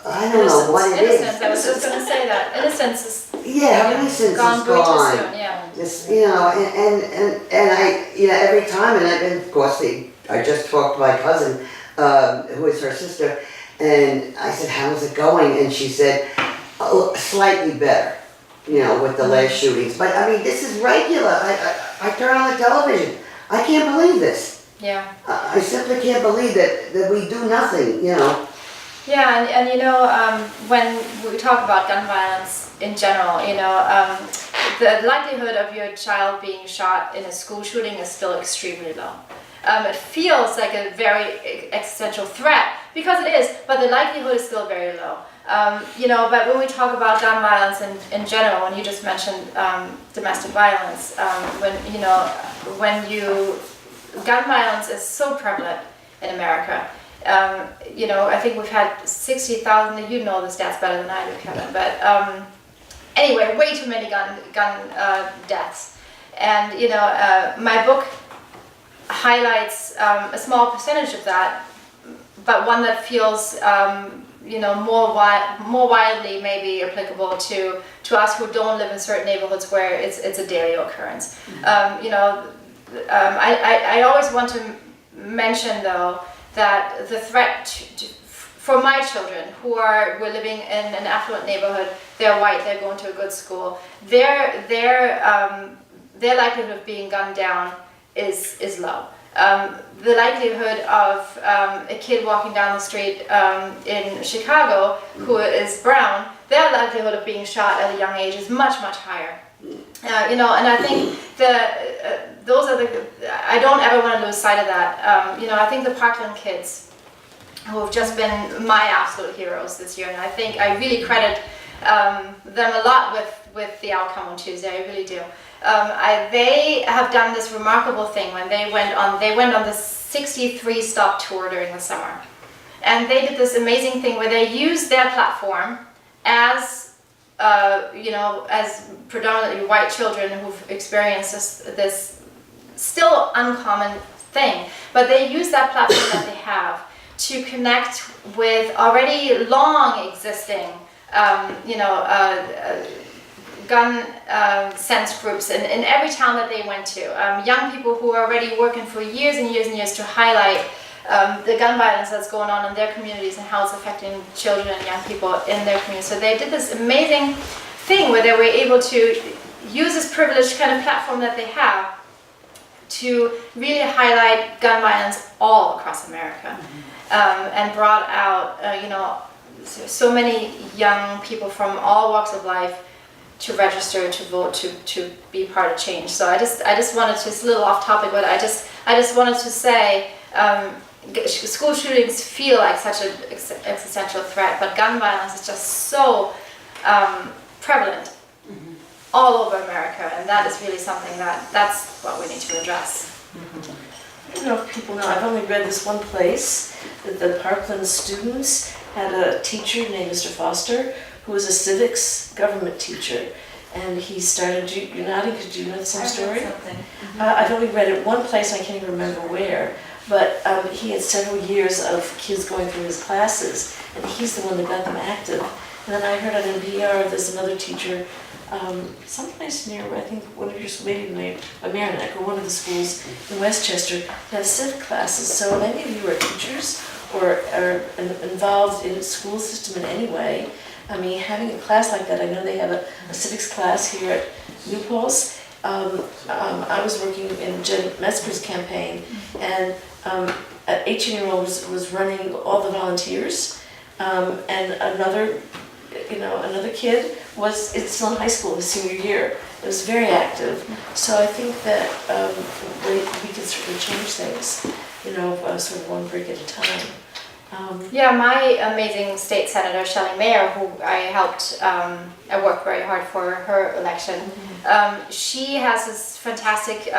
I don't know what it is.
Innocence, I was just going to say that. Innocence is
Yeah, her innocence is
gone way too
gone.
soon, yeah.
This, and I, every time, and of course, I just talked to my cousin, who is her sister, and I said, how's it going? And she said, slightly better, with the last shootings. But I mean, this is regular. I turn on the television. I can't believe this.
Yeah.
I simply can't believe that we do nothing,
Yeah, and when we talk about gun violence in general, the likelihood of your child being shot in a school shooting is still extremely low. It feels like a very existential threat, because it is, but the likelihood is still very low. But when we talk about gun violence in general, when you just mentioned domestic violence, gun violence is so prevalent in America. I think we've had 60,000, you know the stats better than I do, Kevin, but anyway, way too many gun deaths. And, my book highlights a small percentage of that, but one that feels, more widely maybe applicable to us who don't live in certain neighborhoods where it's a daily occurrence. I always want to mention, though, that the threat for my children we're living in an affluent neighborhood, they're white, they're going to a good school, their likelihood of being gunned down is low. The likelihood of a kid walking down the street in Chicago who is brown, their likelihood of being shot at a young age is much, much higher. And I think those are I don't ever want to lose sight of that. I think the Parkland kids, who have just been my absolute heroes this year, and I think I really credit them a lot with the outcome on Tuesday. I really do. They have done this remarkable thing when they went on the 63 stop tour during the summer, and they did this amazing thing where they used their platform as as predominantly white children who've experienced this still uncommon thing, but they use that platform that they have to connect with already long existing, gun sense groups in every town that they went to. Young people who are already working for years and years and years to highlight the gun violence that's going on in their communities and how it's affecting children and young people in their communities. So they did this amazing thing where they were able to use this privileged kind of platform that they have to really highlight gun violence all across America, and brought out so many young people from all walks of life to register, to vote, to be part of change. So I just wanted to, it's a little off topic, but I just wanted to say, school shootings feel like such an existential threat, but gun violence is just so prevalent all over America, and that is really something that's what we need to address.
I don't know if people know, I've only read this one place, that the Parkland students had a teacher named Mr. Foster, who was a civics government teacher. And he started, you're nodding, because you know the same story? I've only read it one place, I can't even remember where. But he had several years of kids going through his classes, and he's the one that got them active. And then I heard on NPR, there's another teacher, someplace near, I think, one of your, maybe Merrimack, or one of the schools in Westchester, that has civic classes. So if any of you are teachers or are involved in the school system in any way, I mean, having a class like that, I know they have a civics class here at New Paltz. I was working in Jen Metzger's campaign, and an 18-year-old was running all the volunteers, and another kid it's still in high school, his senior year. It was very active. So I think that we can certainly change things, sort of one brick at a time.
Yeah, my amazing state senator, Shelley Mayer, who I helped, I worked very hard for her election. She has this fantastic,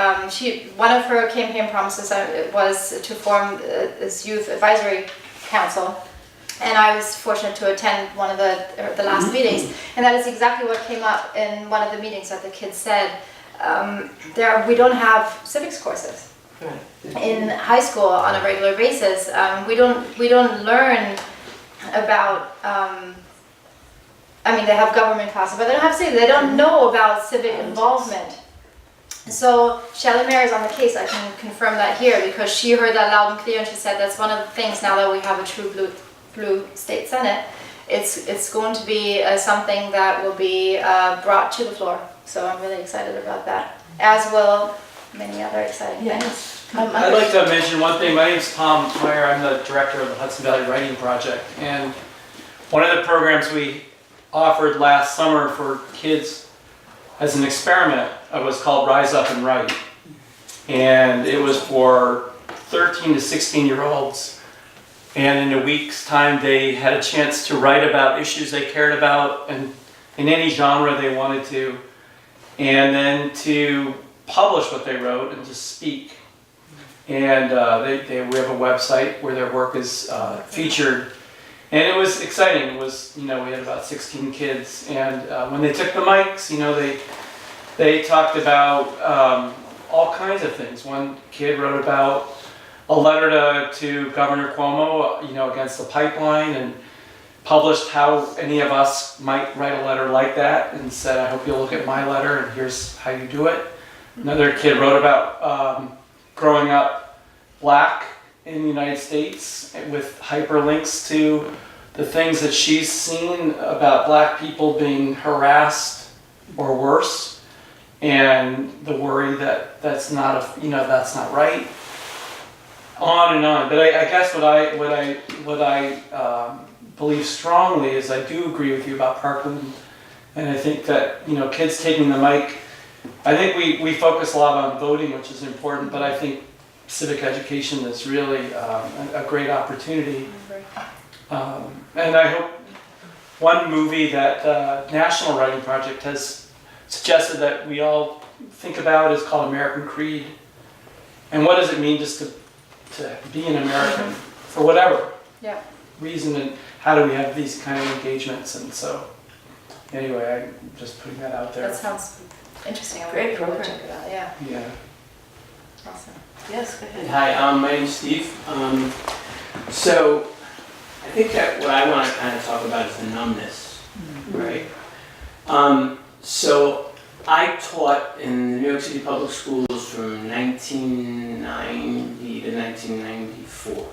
one of her campaign promises was to form this youth advisory council. And I was fortunate to attend one of the last meetings. And that is exactly what came up in one of the meetings that the kids said. We don't have civics courses.
Right.
In high school on a regular basis. We don't learn about, they have government classes, but they don't have civic, they don't know about civic involvement. So Shelley Mayer is on the case, I can confirm that here, because she heard that loud and clear, and she said that's one of the things now that we have a true blue state senate, it's going to be something that will be brought to the floor. So I'm really excited about that, as will many other exciting things.
I'd like to mention one thing. My name's Tom Meyer. I'm the director of the Hudson Valley Writing Project. And one of the programs we offered last summer for kids as an experiment was called Rise Up and Write. And it was for 13 to 16-year-olds. And in a week's time, they had a chance to write about issues they cared about and in any genre they wanted to. And then to publish what they wrote and to speak. And we have a website where their work is featured. And it was exciting. It was, we had about 16 kids. And when they took the mics, they talked about all kinds of things. One kid wrote about a letter to Governor Cuomo, against the pipeline, and published how any of us might write a letter like that, and said, I hope you'll look at my letter, and here's how you do it. Another kid wrote about growing up black in the United States with hyperlinks to the things that she's seen about black people being harassed or worse, and the worry that that's not right. On and on. But I guess what I believe strongly is I do agree with you about Parkland, and I think that kids taking the mic. I think we focus a lot on voting, which is important, but I think civic education is really a great opportunity. And I hope one movie that the National Writing Project has suggested that we all think about is called American Creed. And what does it mean just to be an American for whatever reason, and how do we have these kind of engagements? And so anyway, I'm just putting that out there.
That sounds interesting.
Great
I'll
program.
check it out. Yeah.
Yeah.
Awesome.
Yes, go ahead.
Hi, my name's Steve. So I think that what I want to kind of talk about is the numbness, right? So I taught in the New York City public schools from 1990 to 1994.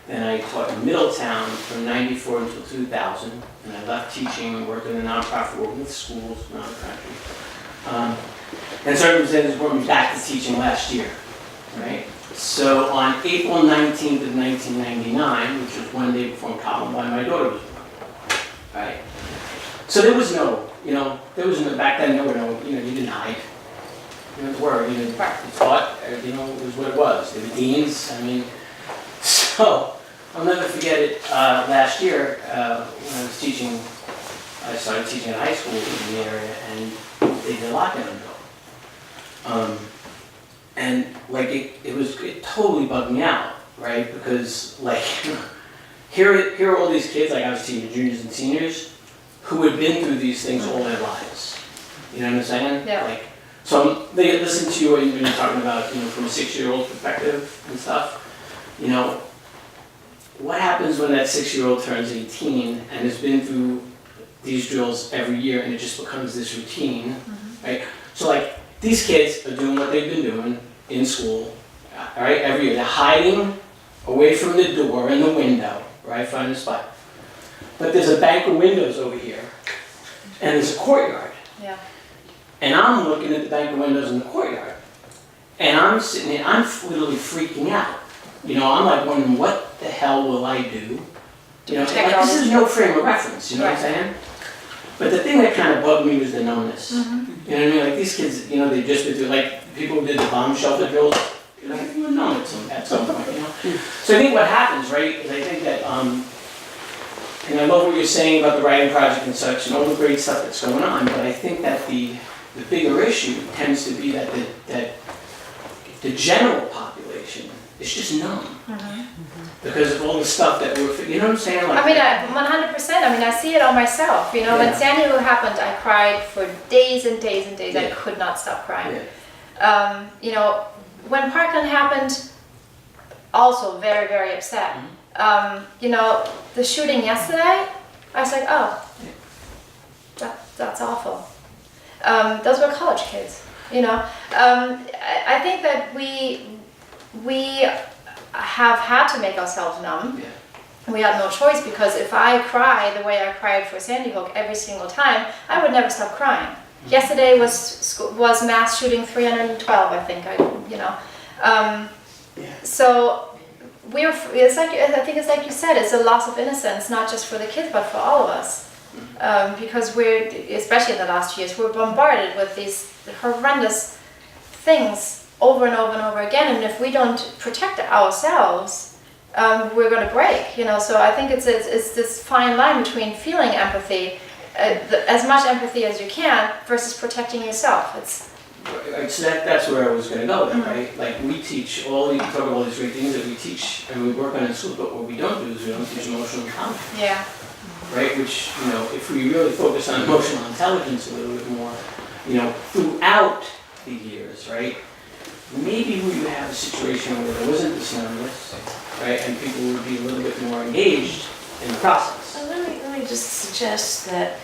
Then I taught in Middletown from 94 until 2000. And I left teaching and worked in the nonprofit world with schools around the country. And circumstances brought me back to teaching last year, right? So on April 19th of 1999, which was one day before Columbine, my daughter was born, right? So there was no, back then there were no, you didn't hide. You didn't worry, you taught, it was what it was. There were deans, so I'll never forget it, last year, when I started teaching at high school in the area, and they did a lockdown drill. And like it totally bugged me out, right? Because like here are all these kids, like I was teaching juniors and seniors, who had been through these things all their lives. You know what I'm saying?
Yeah.
Like, so they listen to what you've been talking about, from a 6-year-old perspective and stuff. What happens when that 6-year-old turns 18 and has been through these drills every year and it just becomes this routine, right? So like, these kids are doing what they've been doing in school, all right, every year. They're hiding away from the door and the window, right, front of the spot. But there's a bank of windows over here, and there's a courtyard.
Yeah.
And I'm looking at the bank of windows in the courtyard. And I'm sitting here, I'm literally freaking out. I'm like wondering, what the hell will I do? Like, this is no frame of reference, you know what I'm saying? But the thing that kind of bugged me was the numbness. You know what I mean? Like these kids, they've just been through, like people who did the bomb shelter drills, you were numb at some point, So I think what happens, right, is I think that, and I love what you're saying about the writing project and such, and all the great stuff that's going on, but I think that the bigger issue tends to be that the general population is just numb. Because of all the stuff that you know what I'm saying? Like,
100%. I see it on myself. When San Diego happened, I cried for days and days and days. I could not stop crying. When Parkland happened, also very, very upset. The shooting yesterday, I was like, oh, that's awful. Those were college kids, I think that we have had to make ourselves numb. We had no choice, because if I cry the way I cried for Sandy Hook every single time, I would never stop crying. Yesterday was mass shooting 312, I think. So it's like, I think it's like you said, it's a loss of innocence, not just for the kids, but for all of us. Because we're, especially in the last years, we're bombarded with these horrendous things over and over and over again, and if we don't protect ourselves, we're going to break. So I think it's this fine line between feeling empathy, as much empathy as you can, versus protecting yourself.
Right, so that's where I was going to go with, right? Like we teach you talk about all these great things that we teach and we work on in school, but what we don't do is we don't teach emotional intelligence. Yeah. Right, which, if we really focus on emotional intelligence a little bit more, throughout the years, right? Maybe we would have a situation where there wasn't this numbness, right? And people would be a little bit more engaged in the process.
Let me just suggest that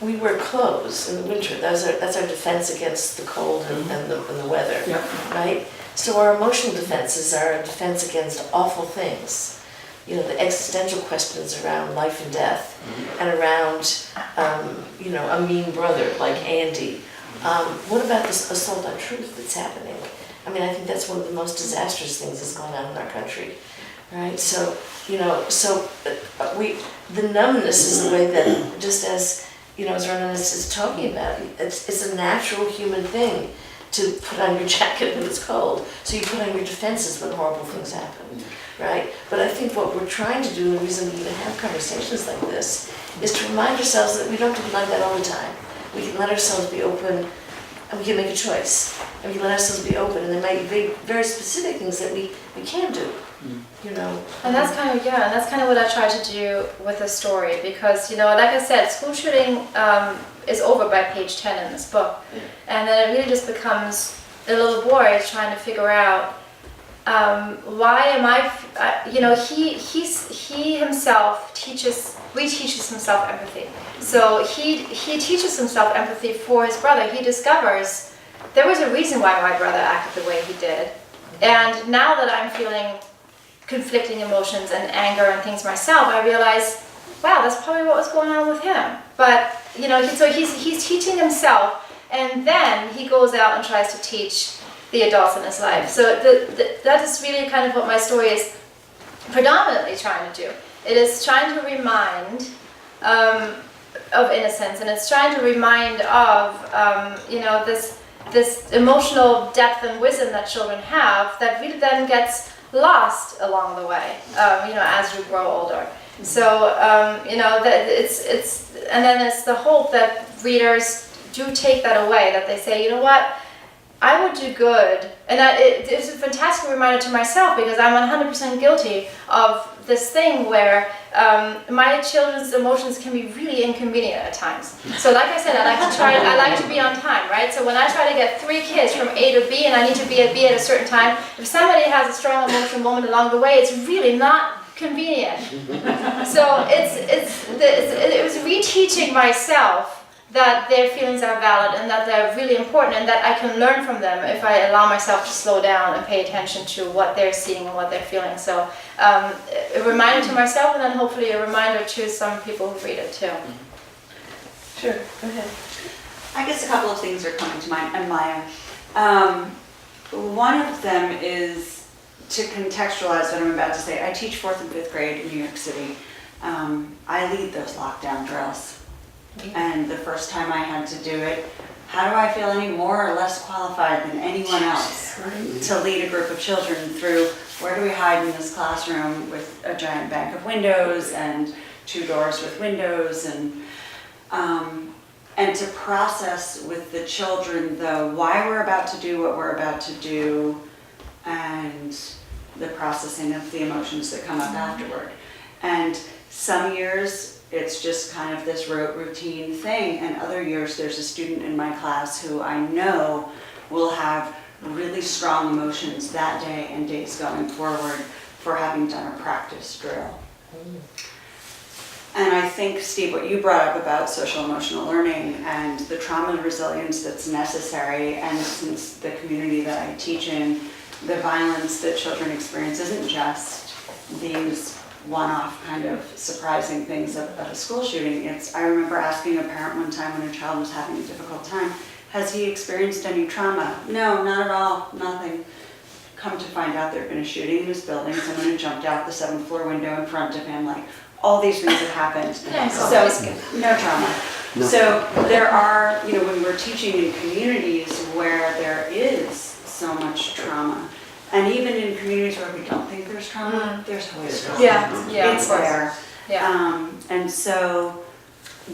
we wear clothes in the winter. That's our defense against the cold and the weather, right? So our emotional defenses are a defense against awful things. The existential questions around life and death, and around, a mean brother like Andy. What about this assault on truth that's happening? I think that's one of the most disastrous things that's going on in our country, right? So, the numbness is the way that, just as, as Rhiannon is talking about, it's a natural human thing to put on your jacket when it's cold. So you put on your defenses when horrible things happen, right? But I think what we're trying to do, and the reason we even have conversations like this, is to remind ourselves that we don't have to be like that all the time. We can let ourselves be open, and we can make a choice. And we can let ourselves be open, and there might be very specific things that we can do,
And that's kind of what I try to do with the story, because, like I said, school shooting is over by page 10 in this book. And then it really just becomes a little boy trying to figure out, why am he himself reteaches himself empathy. So he teaches himself empathy for his brother. He discovers there was a reason why my brother acted the way he did. And now that I'm feeling conflicting emotions and anger and things myself, I realize, wow, that's probably what was going on with him. But, so he's teaching himself, and then he goes out and tries to teach the adults in his life. So that is really kind of what my story is predominantly trying to do. It is trying to remind of innocence, and it's trying to remind of this emotional depth and wisdom that children have that really then gets lost along the way, as you grow older. So that it's and then it's the hope that readers do take that away, that they say, you know what, I would do good. And it's a fantastic reminder to myself, because I'm 100% guilty of this thing where my children's emotions can be really inconvenient at times. So like I said, I like to be on time, right? So when I try to get 3 kids from A to B and I need to be at B at a certain time, if somebody has a strong emotional moment along the way, it's really not convenient. So it was reteaching myself that their feelings are valid and that they're really important and that I can learn from them if I allow myself to slow down and pay attention to what they're seeing and what they're feeling. So a reminder to myself, and then hopefully a reminder to some people who read it too.
Sure, go ahead.
I guess a couple of things are coming to mind, and Maya. One of them is to contextualize what I'm about to say. I teach 4th and 5th grade in New York City. I lead those lockdown drills. And the first time I had to do it, how do I feel any more or less qualified than anyone else to lead a group of children through where do we hide in this classroom with a giant bank of windows and 2 doors with windows, and to process with the children the why we're about to do what we're about to do and the processing of the emotions that come up afterward. And some years it's just kind of this routine thing, and other years there's a student in my class who I know will have really strong emotions that day and days going forward for having done a practice drill. And I think, Steve, what you brought up about social emotional learning and the trauma and resilience that's necessary, and since the community that I teach in, the violence that children experience isn't just these one-off kind of surprising things of a school shooting. I remember asking a parent one time when a child was having a difficult time, has he experienced any trauma? No, not at all, nothing. Come to find out there'd been a shooting in his building, someone had jumped out the 7th floor window in front of him, like all these things have happened. So, no trauma.
No.
So there are, when we're teaching in communities where there is so much trauma, and even in communities where we don't think there's trauma, there's always trauma.
Yeah,
It's
of course.
there.
Yeah.
And so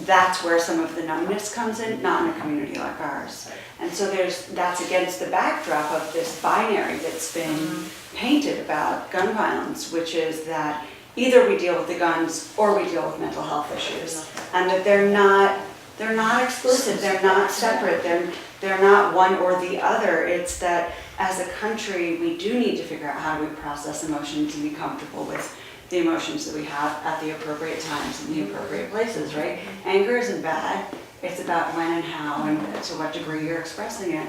that's where some of the numbness comes in, not in a community like ours. And so that's against the backdrop of this binary that's been painted about gun violence, which is that either we deal with the guns or we deal with mental health issues. And that they're not exclusive, they're not separate, they're not one or the other. It's that as a country, we do need to figure out how do we process emotions and be comfortable with the emotions that we have at the appropriate times in the appropriate places, right? Anger isn't bad. It's about when and how and to what degree you're expressing it.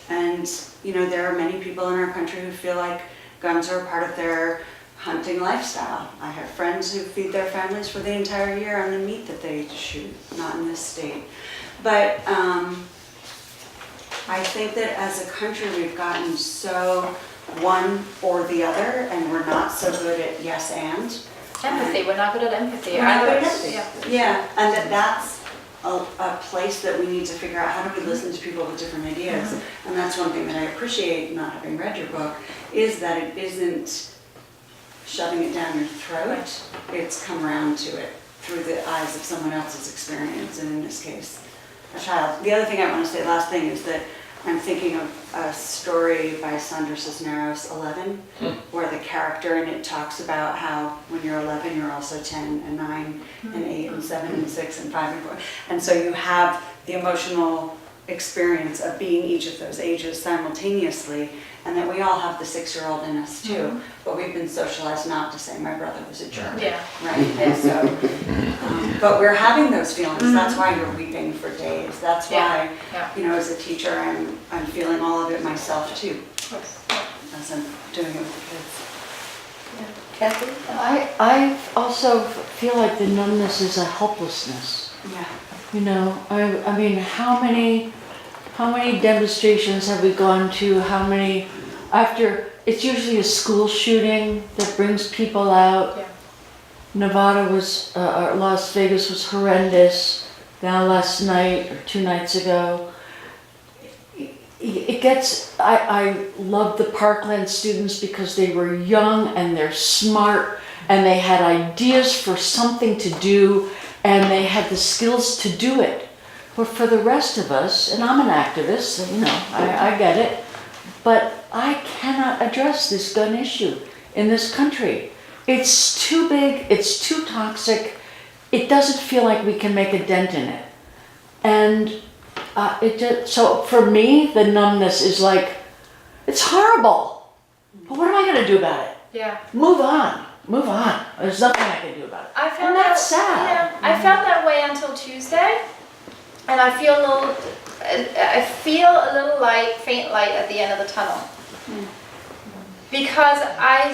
And, there are many people in our country who feel like guns are a part of their hunting lifestyle. I have friends who feed their families for the entire year on the meat that they shoot, not in this state. But I think that as a country we've gotten so one or the other, and we're not so good at yes and.
Empathy, we're not good at empathy.
We're not good at
Either.
empathy. Yeah, and that's a place that we need to figure out how do we listen to people with different ideas. And that's one thing that I appreciate, not having read your book, is that it isn't shoving it down your throat. It's come around to it through the eyes of someone else's experience, and in this case, a child. The other thing I want to say, last thing, is that I'm thinking of a story by Sandra Cisneros, 11, where the character in it talks about how when you're 11, you're also 10 and 9 and 8 and 7 and 6 and 5 and 4. And so you have the emotional experience of being each of those ages simultaneously, and that we all have the 6-year-old in us too, but we've been socialized not to say my brother was a jerk, right? And so, but we're having those feelings. That's why you're weeping for days. That's why, as a teacher, I'm feeling all of it myself too, as I'm doing it with the kids.
Kathy?
I also feel like the numbness is a helplessness.
Yeah.
I mean, how many demonstrations have we gone to? How many, after, it's usually a school shooting that brings people out.
Yeah.
Nevada or Las Vegas was horrendous. Now last night or 2 nights ago. It gets, I love the Parkland students because they were young and they're smart and they had ideas for something to do and they had the skills to do it. But for the rest of us, and I'm an activist, you know, I get it, but I cannot address this gun issue in this country. It's too big, it's too toxic, it doesn't feel like we can make a dent in it. And so for me, the numbness is like, it's horrible, but what am I gonna do about it?
Yeah.
Move on. There's nothing I can do about it.
I
And
found
that's sad.
Yeah, I felt that way until Tuesday, and I feel a little light, faint light at the end of the tunnel. Because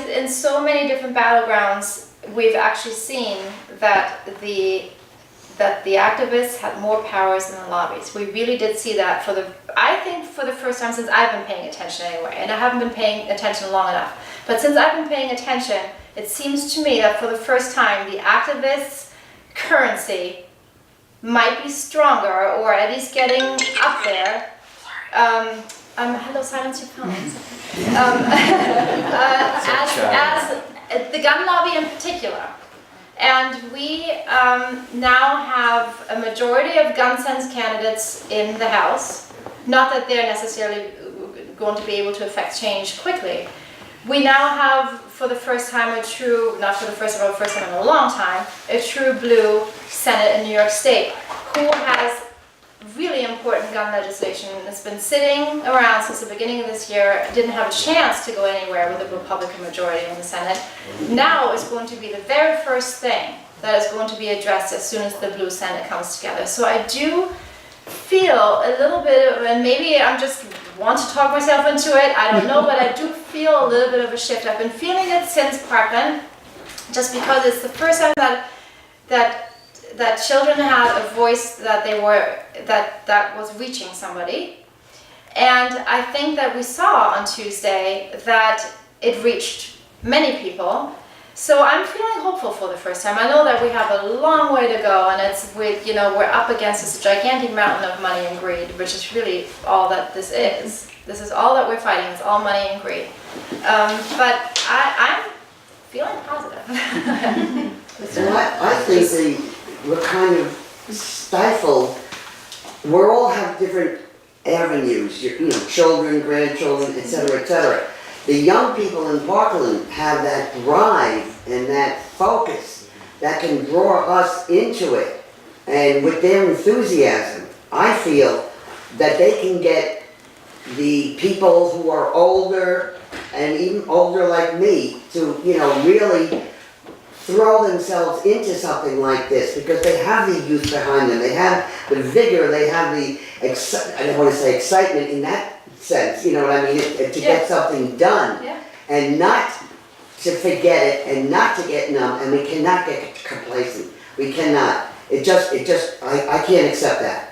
in so many different battlegrounds, we've actually seen that the activists had more powers than the lobbies. We really did see that I think for the first time since I've been paying attention anyway, and I haven't been paying attention long enough. But since I've been paying attention, it seems to me that for the first time, the activists' currency might be stronger, or at least getting up there. Hello, silence your phone. As the gun lobby in particular. And we now have a majority of gun sense candidates in the House. Not that they're necessarily going to be able to affect change quickly. We now have, for the first time, not for the first time in a long time, a true blue Senate in New York State, who has really important gun legislation that's been sitting around since the beginning of this year, didn't have a chance to go anywhere with a Republican majority in the Senate. Now is going to be the very first thing that is going to be addressed as soon as the blue Senate comes together. So I do feel a little bit of, and maybe I'm just want to talk myself into it, I don't know, but I do feel a little bit of a shift. I've been feeling it since Parkland, just because it's the first time that children had a voice that was reaching somebody. And I think that we saw on Tuesday that it reached many people. So I'm feeling hopeful for the first time. I know that we have a long way to go, and we're up against this gigantic mountain of money and greed, which is really all that this is. This is all that we're fighting. It's all money and greed. But I'm feeling positive.
And I think we're kind of stifled. We all have different avenues, children, grandchildren, etc., etc. The young people in Parkland have that drive and that focus that can draw us into it. And with their enthusiasm, I feel that they can get the people who are older and even older like me to, really throw themselves into something like this, because they have the youth behind them, they have the vigor, they have the, I don't want to say excitement in that sense, you know what I mean, to get something done, and not to forget it, and not to get numb, and we cannot get complacent. We cannot. I can't accept that.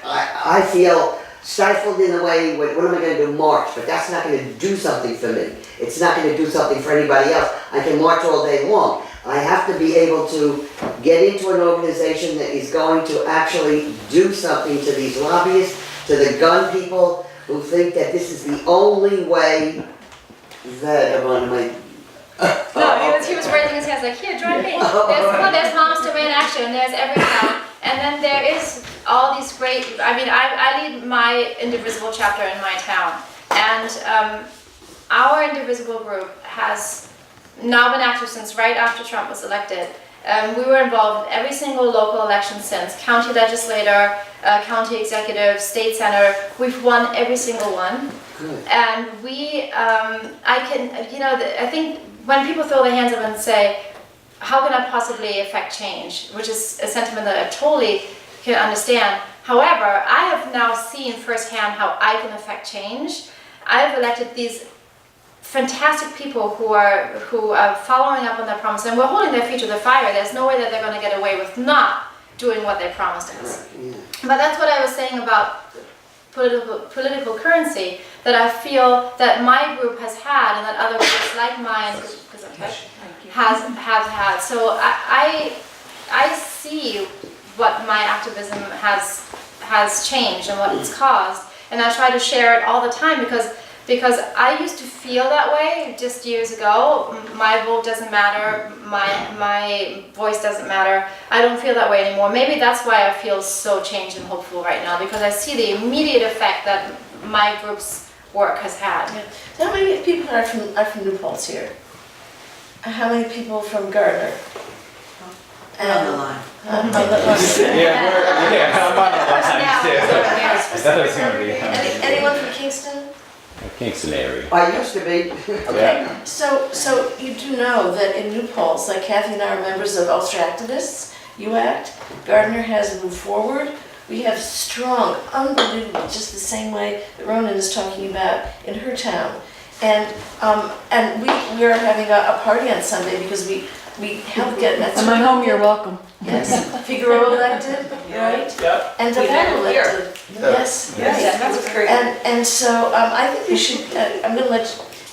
I feel stifled in a way, what am I going to do, march? But that's not going to do something for me. It's not going to do something for anybody else. I can march all day long. I have to be able to get into an organization that is going to actually do something to these lobbyists, to the gun people who think that this is the only way that
he was raising his hands like, here, join me. There's Moms Demand Action, there's everything. And then there is all these great, I lead my Indivisible chapter in my town. And our Indivisible group has now been active since right after Trump was elected. We were involved in every single local election since, county legislator, county executive, state senator. We've won every single one. Good. And I think when people throw their hands up and say, how can I possibly affect change? Which is a sentiment that I totally can understand. However, I have now seen firsthand how I can affect change. I have elected these fantastic people who are following up on their promise, and we're holding their feet to the fire. There's no way that they're going to get away with not doing what they promised us. Right, yeah. But that's what I was saying about political currency, that I feel that my group has had, and that other groups like mine have had. So I see what my activism has changed and what it's caused, and I try to share it all the time, because Because I used to feel that way just years ago. My vote doesn't matter, my voice doesn't matter. I don't feel that way anymore. Maybe that's why I feel so changed and hopeful right now, because I see the immediate effect that my group's work has had.
So how many people are from New Paltz here? How many people from Gardner?
On the line.
On the line.
I'm on the line too. That was gonna be.
Anyone from Kingston?
Kingston area.
I used to be.
Okay, so you do know that in New Paltz, like Kathy and I are members of Ulster Activists, UACT, Gardner has moved forward. We have strong, unbelievable, just the same way that Ronan is talking about in her town. And we are having a party on Sunday because we helped get, that's.
At my home, you're welcome.
Yes, Figaro elected, right?
Yep.
And Deval elected, yes, right.
That's great.
And so I think we should, I'm gonna let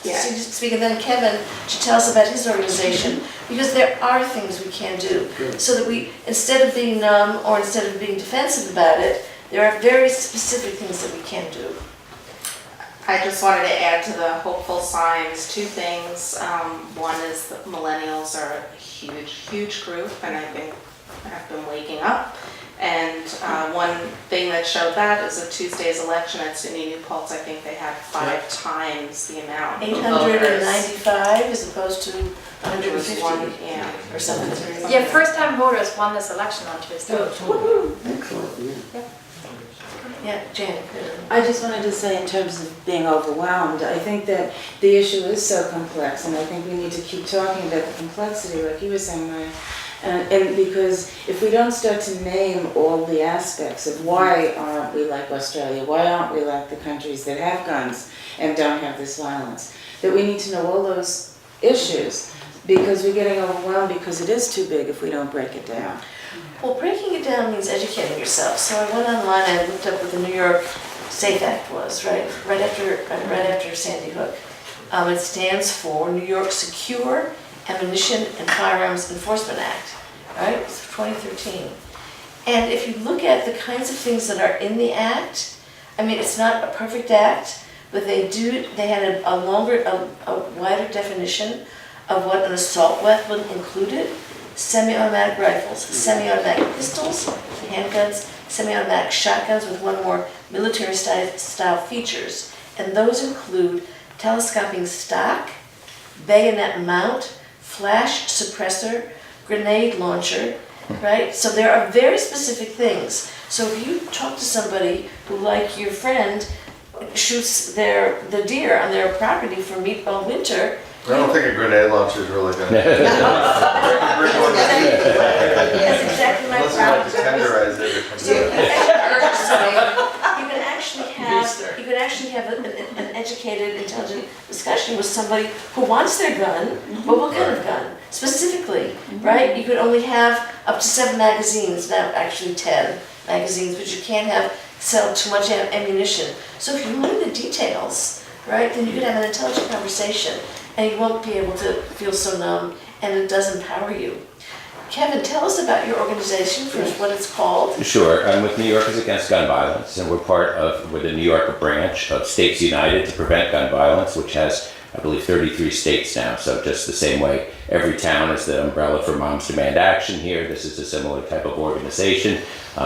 you speak, and then Kevin should tell us about his organization, because there are things we can do. So that we, instead of being numb or instead of being defensive about it, there are very specific things that we can do.
I just wanted to add to the hopeful signs 2 things. One is that millennials are a huge group, and I've been waking up. And one thing that showed that is a Tuesday's election at SUNY New Paltz. I think they had 5 times the amount of voters.
895 as opposed to 150
Yeah.
or something.
Yeah, first-time voters won this election on Tuesday.
Excellent, yeah.
Yeah, Jan.
I just wanted to say, in terms of being overwhelmed, I think that the issue is so complex, and I think we need to keep talking about the complexity, like you were saying, Maya. And because if we don't start to name all the aspects of why aren't we like Australia, why aren't we like the countries that have guns and don't have this violence, that we need to know all those issues, because we're getting overwhelmed because it is too big if we don't break it down.
Well, breaking it down means educating yourself. So I went online and I looked up what the New York SAFE Act was, right after Sandy Hook. It stands for New York Secure Ammunition and Firearms Enforcement Act, right? It's 2013. And if you look at the kinds of things that are in the act, I mean, it's not a perfect act, but they had a wider definition of what an assault weapon included. Semi-automatic rifles, semi-automatic pistols, handguns, semi-automatic shotguns with one or more military style features. And those include telescoping stock, bayonet mount, flash suppressor, grenade launcher, right? So there are very specific things. So if you talk to somebody who, like your friend, shoots the deer on their property for meat all winter,
I don't think a grenade launcher is really gonna.
That's exactly my
Unless you like to tenderize it or something.
You can actually have an educated, intelligent discussion with somebody who wants their gun, but what kind of gun? Specifically, right? You could only have up to 7 magazines, now actually 10 magazines, but you can't sell too much ammunition. So if you learn the details, right, then you could have an intelligent conversation, and you won't be able to feel so numb, and it does empower you. Kevin, tell us about your organization, first, what it's called.
Sure, I'm with New Yorkers Against Gun Violence, and we're the New York branch of States United to Prevent Gun Violence, which has, I believe, 33 states now. So just the same way every town is the umbrella for Moms Demand Action here, this is a similar type of organization.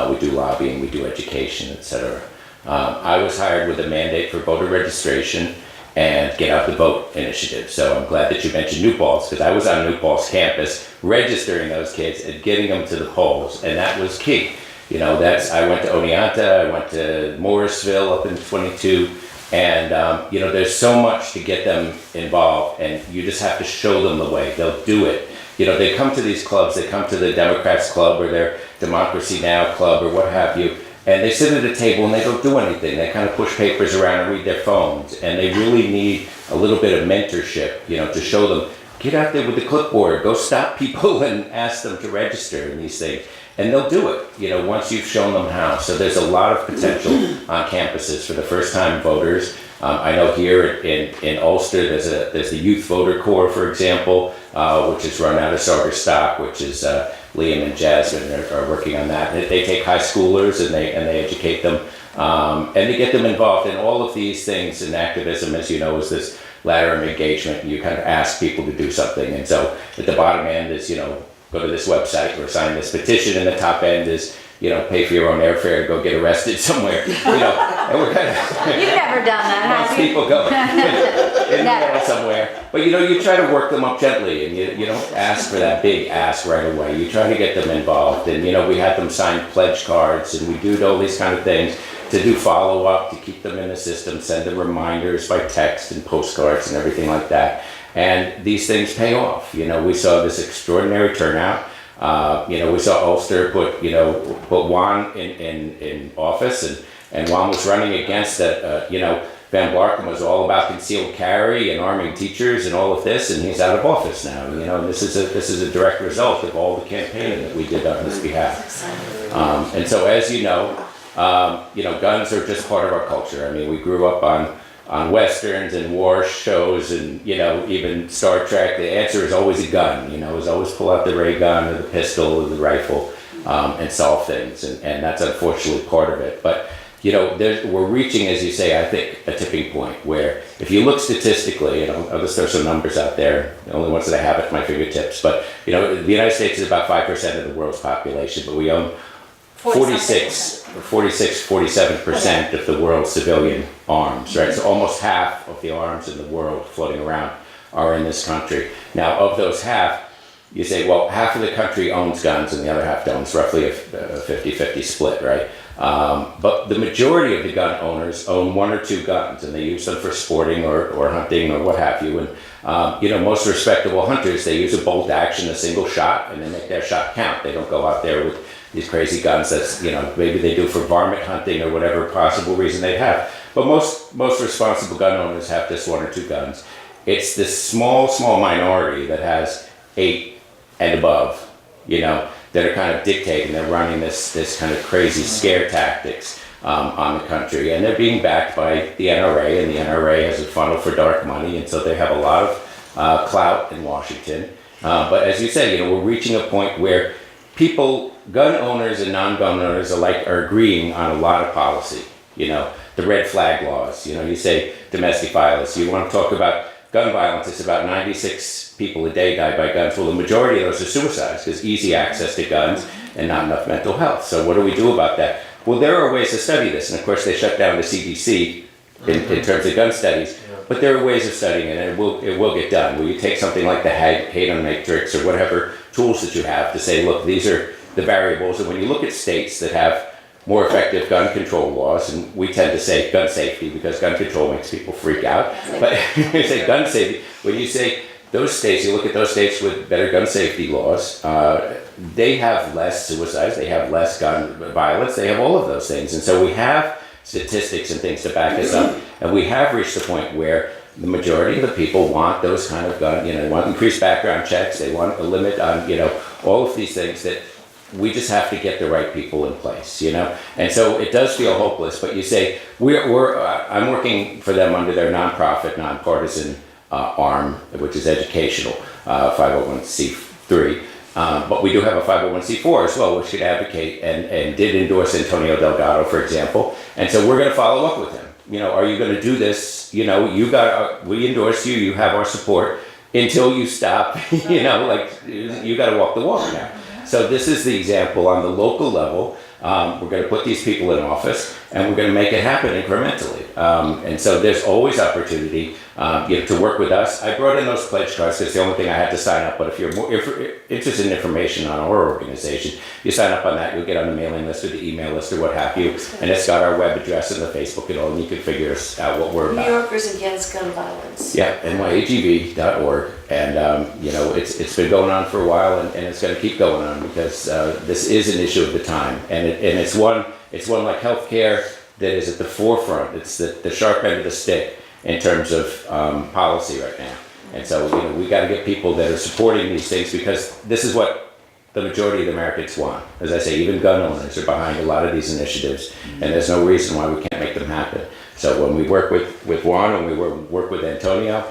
We do lobbying, we do education, etc. I was hired with a mandate for voter registration and Get Out the Vote initiative. So I'm glad that you mentioned New Paltz, because I was on New Paltz campus registering those kids and getting them to the polls, and that was key. You know, I went to Oneonta, I went to Morrisville up in 22, and you know, there's so much to get them involved, and you just have to show them the way. They'll do it. You know, they come to these clubs, they come to the Democrats Club or their Democracy Now! Club or what have you, and they sit at a table and they don't do anything. They kind of push papers around and read their phones, and they really need a little bit of mentorship, you know, to show them, get out there with the clipboard, go stop people and ask them to register in these things. And they'll do it, you know, once you've shown them how. So there's a lot of potential on campuses for the first-time voters. I know here in Ulster, there's the Youth Voter Corps, for example, which is run out of Saugerstock, which is Liam and Jasmine are working on that. They take high schoolers and they educate them and to get them involved in all of these things. And activism, as you know, is this ladder of engagement, and you kind of ask people to do something. And so at the bottom end is, go to this website or sign this petition, and the top end is, pay for your own airfare to go get arrested somewhere. And we're kind of
You've never done that,
most
have you?
people go in the middle somewhere. But you try to work them up gently, and you don't ask for that big ask right away. You try to get them involved, and we had them sign pledge cards, and we do all these kind of things to do follow up, to keep them in the system, send them reminders by text and postcards and everything like that. And these things pay off. We saw this extraordinary turnout. We saw Ulster put Juan in office, and Juan was running against that. Van Blarken was all about concealed carry and arming teachers and all of this, and he's out of office now. This is a direct result of all the campaigning that we did on his behalf. And so, as guns are just part of our culture. I mean, we grew up on westerns and war shows, and even Star Trek. The answer is always a gun. Is always pull out the ray gun or the pistol or the rifle and solve things, and that's unfortunately part of it. But we're reaching, as you say, I think, a tipping point where, if you look statistically, and I'll just throw some numbers out there, the only ones that I have at my fingertips, but the United States is about 5% of the world's population, but we own 47% of the world's civilian arms, right? So almost half of the arms in the world floating around are in this country. Now, of those half, you say, well, half of the country owns guns and the other half don't. It's roughly a 50-50 split, right? But the majority of the gun owners own one or two guns, and they use them for sporting or hunting or what have you. And most respectable hunters, they use a bolt action, a single shot, and they make their shot count. They don't go out there with these crazy guns that's, maybe they do for varmint hunting or whatever possible reason they have. But most responsible gun owners have just one or two guns. It's this small minority that has 8 and above, that are kind of dictating. They're running this kind of crazy scare tactics on the country, and they're being backed by the NRA, and the NRA has a funnel for dark money, and so they have a lot of clout in Washington. But as you say, we're reaching a point where people, gun owners and non-gun owners alike, are agreeing on a lot of policy. The red flag laws. You say domestic violence. You want to talk about gun violence, it's about 96 people a day die by guns. Well, the majority of those are suicides, because easy access to guns and not enough mental health. So what do we do about that? Well, there are ways to study this, and of course they shut down the CDC in terms of gun studies, but there are ways of studying it, and it will get done. Where you take something like the Hayden matrix or whatever tools that you have to say, look, these are the variables, and when you look at states that have more effective gun control laws, and we tend to say gun safety because gun control makes people freak out, but you say gun safety, when you say those states, you look at those states with better gun safety laws, they have less suicides, they have less gun violence, they have all of those things. And so we have statistics and things to back us up, and we have reached the point where the majority of the people want those kind of gun, they want increased background checks, they want a limit on, all of these things that we just have to get the right people in place, And so it does feel hopeless, but you say, I'm working for them under their nonprofit, nonpartisan arm, which is educational, 501c3. But we do have a 501c4 as well, which should advocate and did endorse Antonio Delgado, for example. And so we're going to follow up with him. Are you going to do this? We endorse you, you have our support until you stop, you got to walk the walk now. So this is the example on the local level. We're going to put these people in office, and we're going to make it happen incrementally. And so there's always opportunity to work with us. I brought in those pledge cards. It's the only thing I had to sign up. But if you're interested in information on our organization, you sign up on that. You'll get on the mailing list or the email list or what have you. And it's got our web address and the Facebook and all, and you can figure out what we're about.
New Yorkers Against Gun Violence.
Yeah, nyagv.org. And it's been going on for a while, and it's going to keep going on because this is an issue of the time, and it's one like healthcare that is at the forefront. It's the sharp end of the stick in terms of policy right now. And so we got to get people that are supporting these things, because this is what the majority of the Americans want. As I say, even gun owners are behind a lot of these initiatives, and there's no reason why we can't make them happen. So when we work with Juan and we work with Antonio,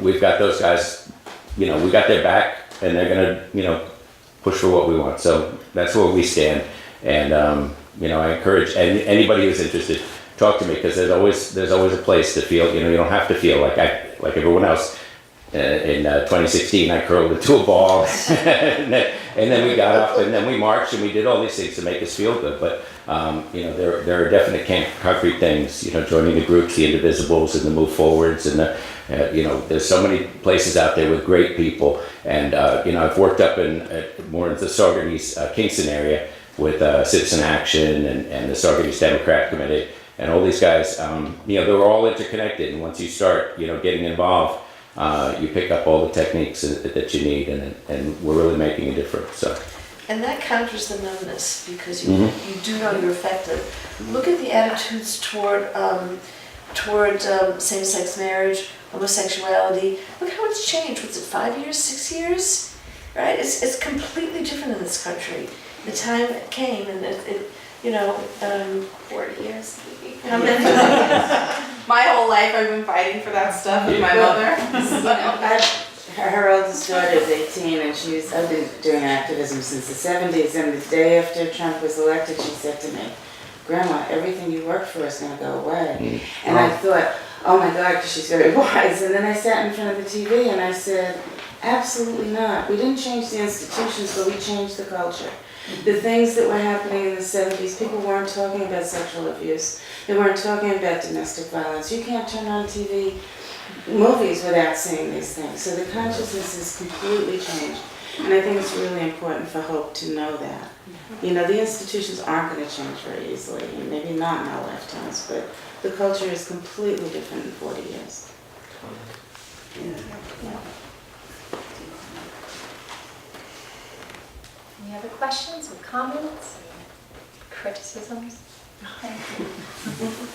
we've got those guys, we got their back, and they're gonna, push for what we want. So that's where we stand. And I encourage anybody who's interested, talk to me, because there's always a place to feel, you don't have to feel like everyone else. In 2016, I curled into a ball, and then we got up, and then we marched, and we did all these things to make us feel good. But there are definite concrete things. Joining the groups, the Indivisibles, and the Move Forwards, and there's so many places out there with great people. And I've worked up more in the Saugerties, Kingston area with Citizen Action and the Saugerties Democrat Committee, and all these guys. They were all interconnected, and once you start, getting involved. You pick up all the techniques that you need, and we're really making a difference. So.
And that counters the numbness, because you do know you're effective. Look at the attitudes toward same-sex marriage, homosexuality. Look how it's changed. What's it, 5 years, 6 years? Right? It's completely different in this country. The time came, and it
40 years.
how many?
My whole life I've been fighting for that stuff with my mother.
Her oldest daughter is 18, and I've been doing activism since the 70s, and the day after Trump was elected, she said to me, Grandma, everything you worked for is going to go away. And I thought, oh my God, because she's very wise. And then I sat in front of the TV and I said, absolutely not. We didn't change the institutions, but we changed the culture. The things that were happening in the 70s, people weren't talking about sexual abuse. They weren't talking about domestic violence. You can't turn on TV movies without seeing these things. So the consciousness is completely changed. And I think it's really important for Hope to know that. The institutions aren't going to change very easily, and maybe not in our lifetimes, but the culture is completely different in 40 years.
Any other questions or comments, criticisms?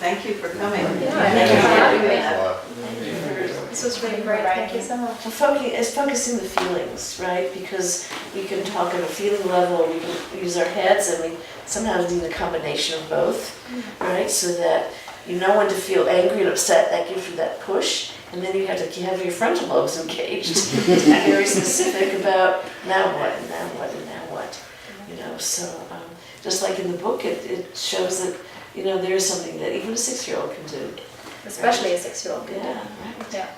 Thank you for coming.
Thank you for having me.
Thank you.
This was really great, thank you so much.
It's focusing the feelings, right? Because we can talk on a feeling level, or we can use our heads, and we sometimes need a combination of both, right? So that you know when to feel angry and upset, that gives you that push, and then you have to have your frontal lobes engaged to be very specific about now what, and now what, and now what. So just like in the book, it shows that there is something that even a 6-year-old can do.
Especially a 6-year-old.
Yeah, right.
Yeah.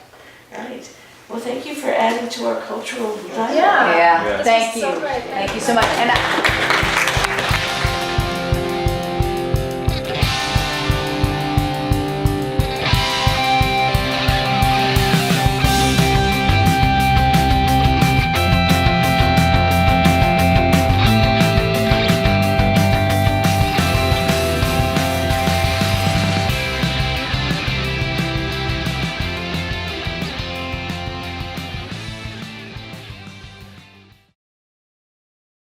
Right. Well, thank you for adding to our cultural dialogue.
Yeah,
This
thank
was
you.
so great.
Thank you so much. And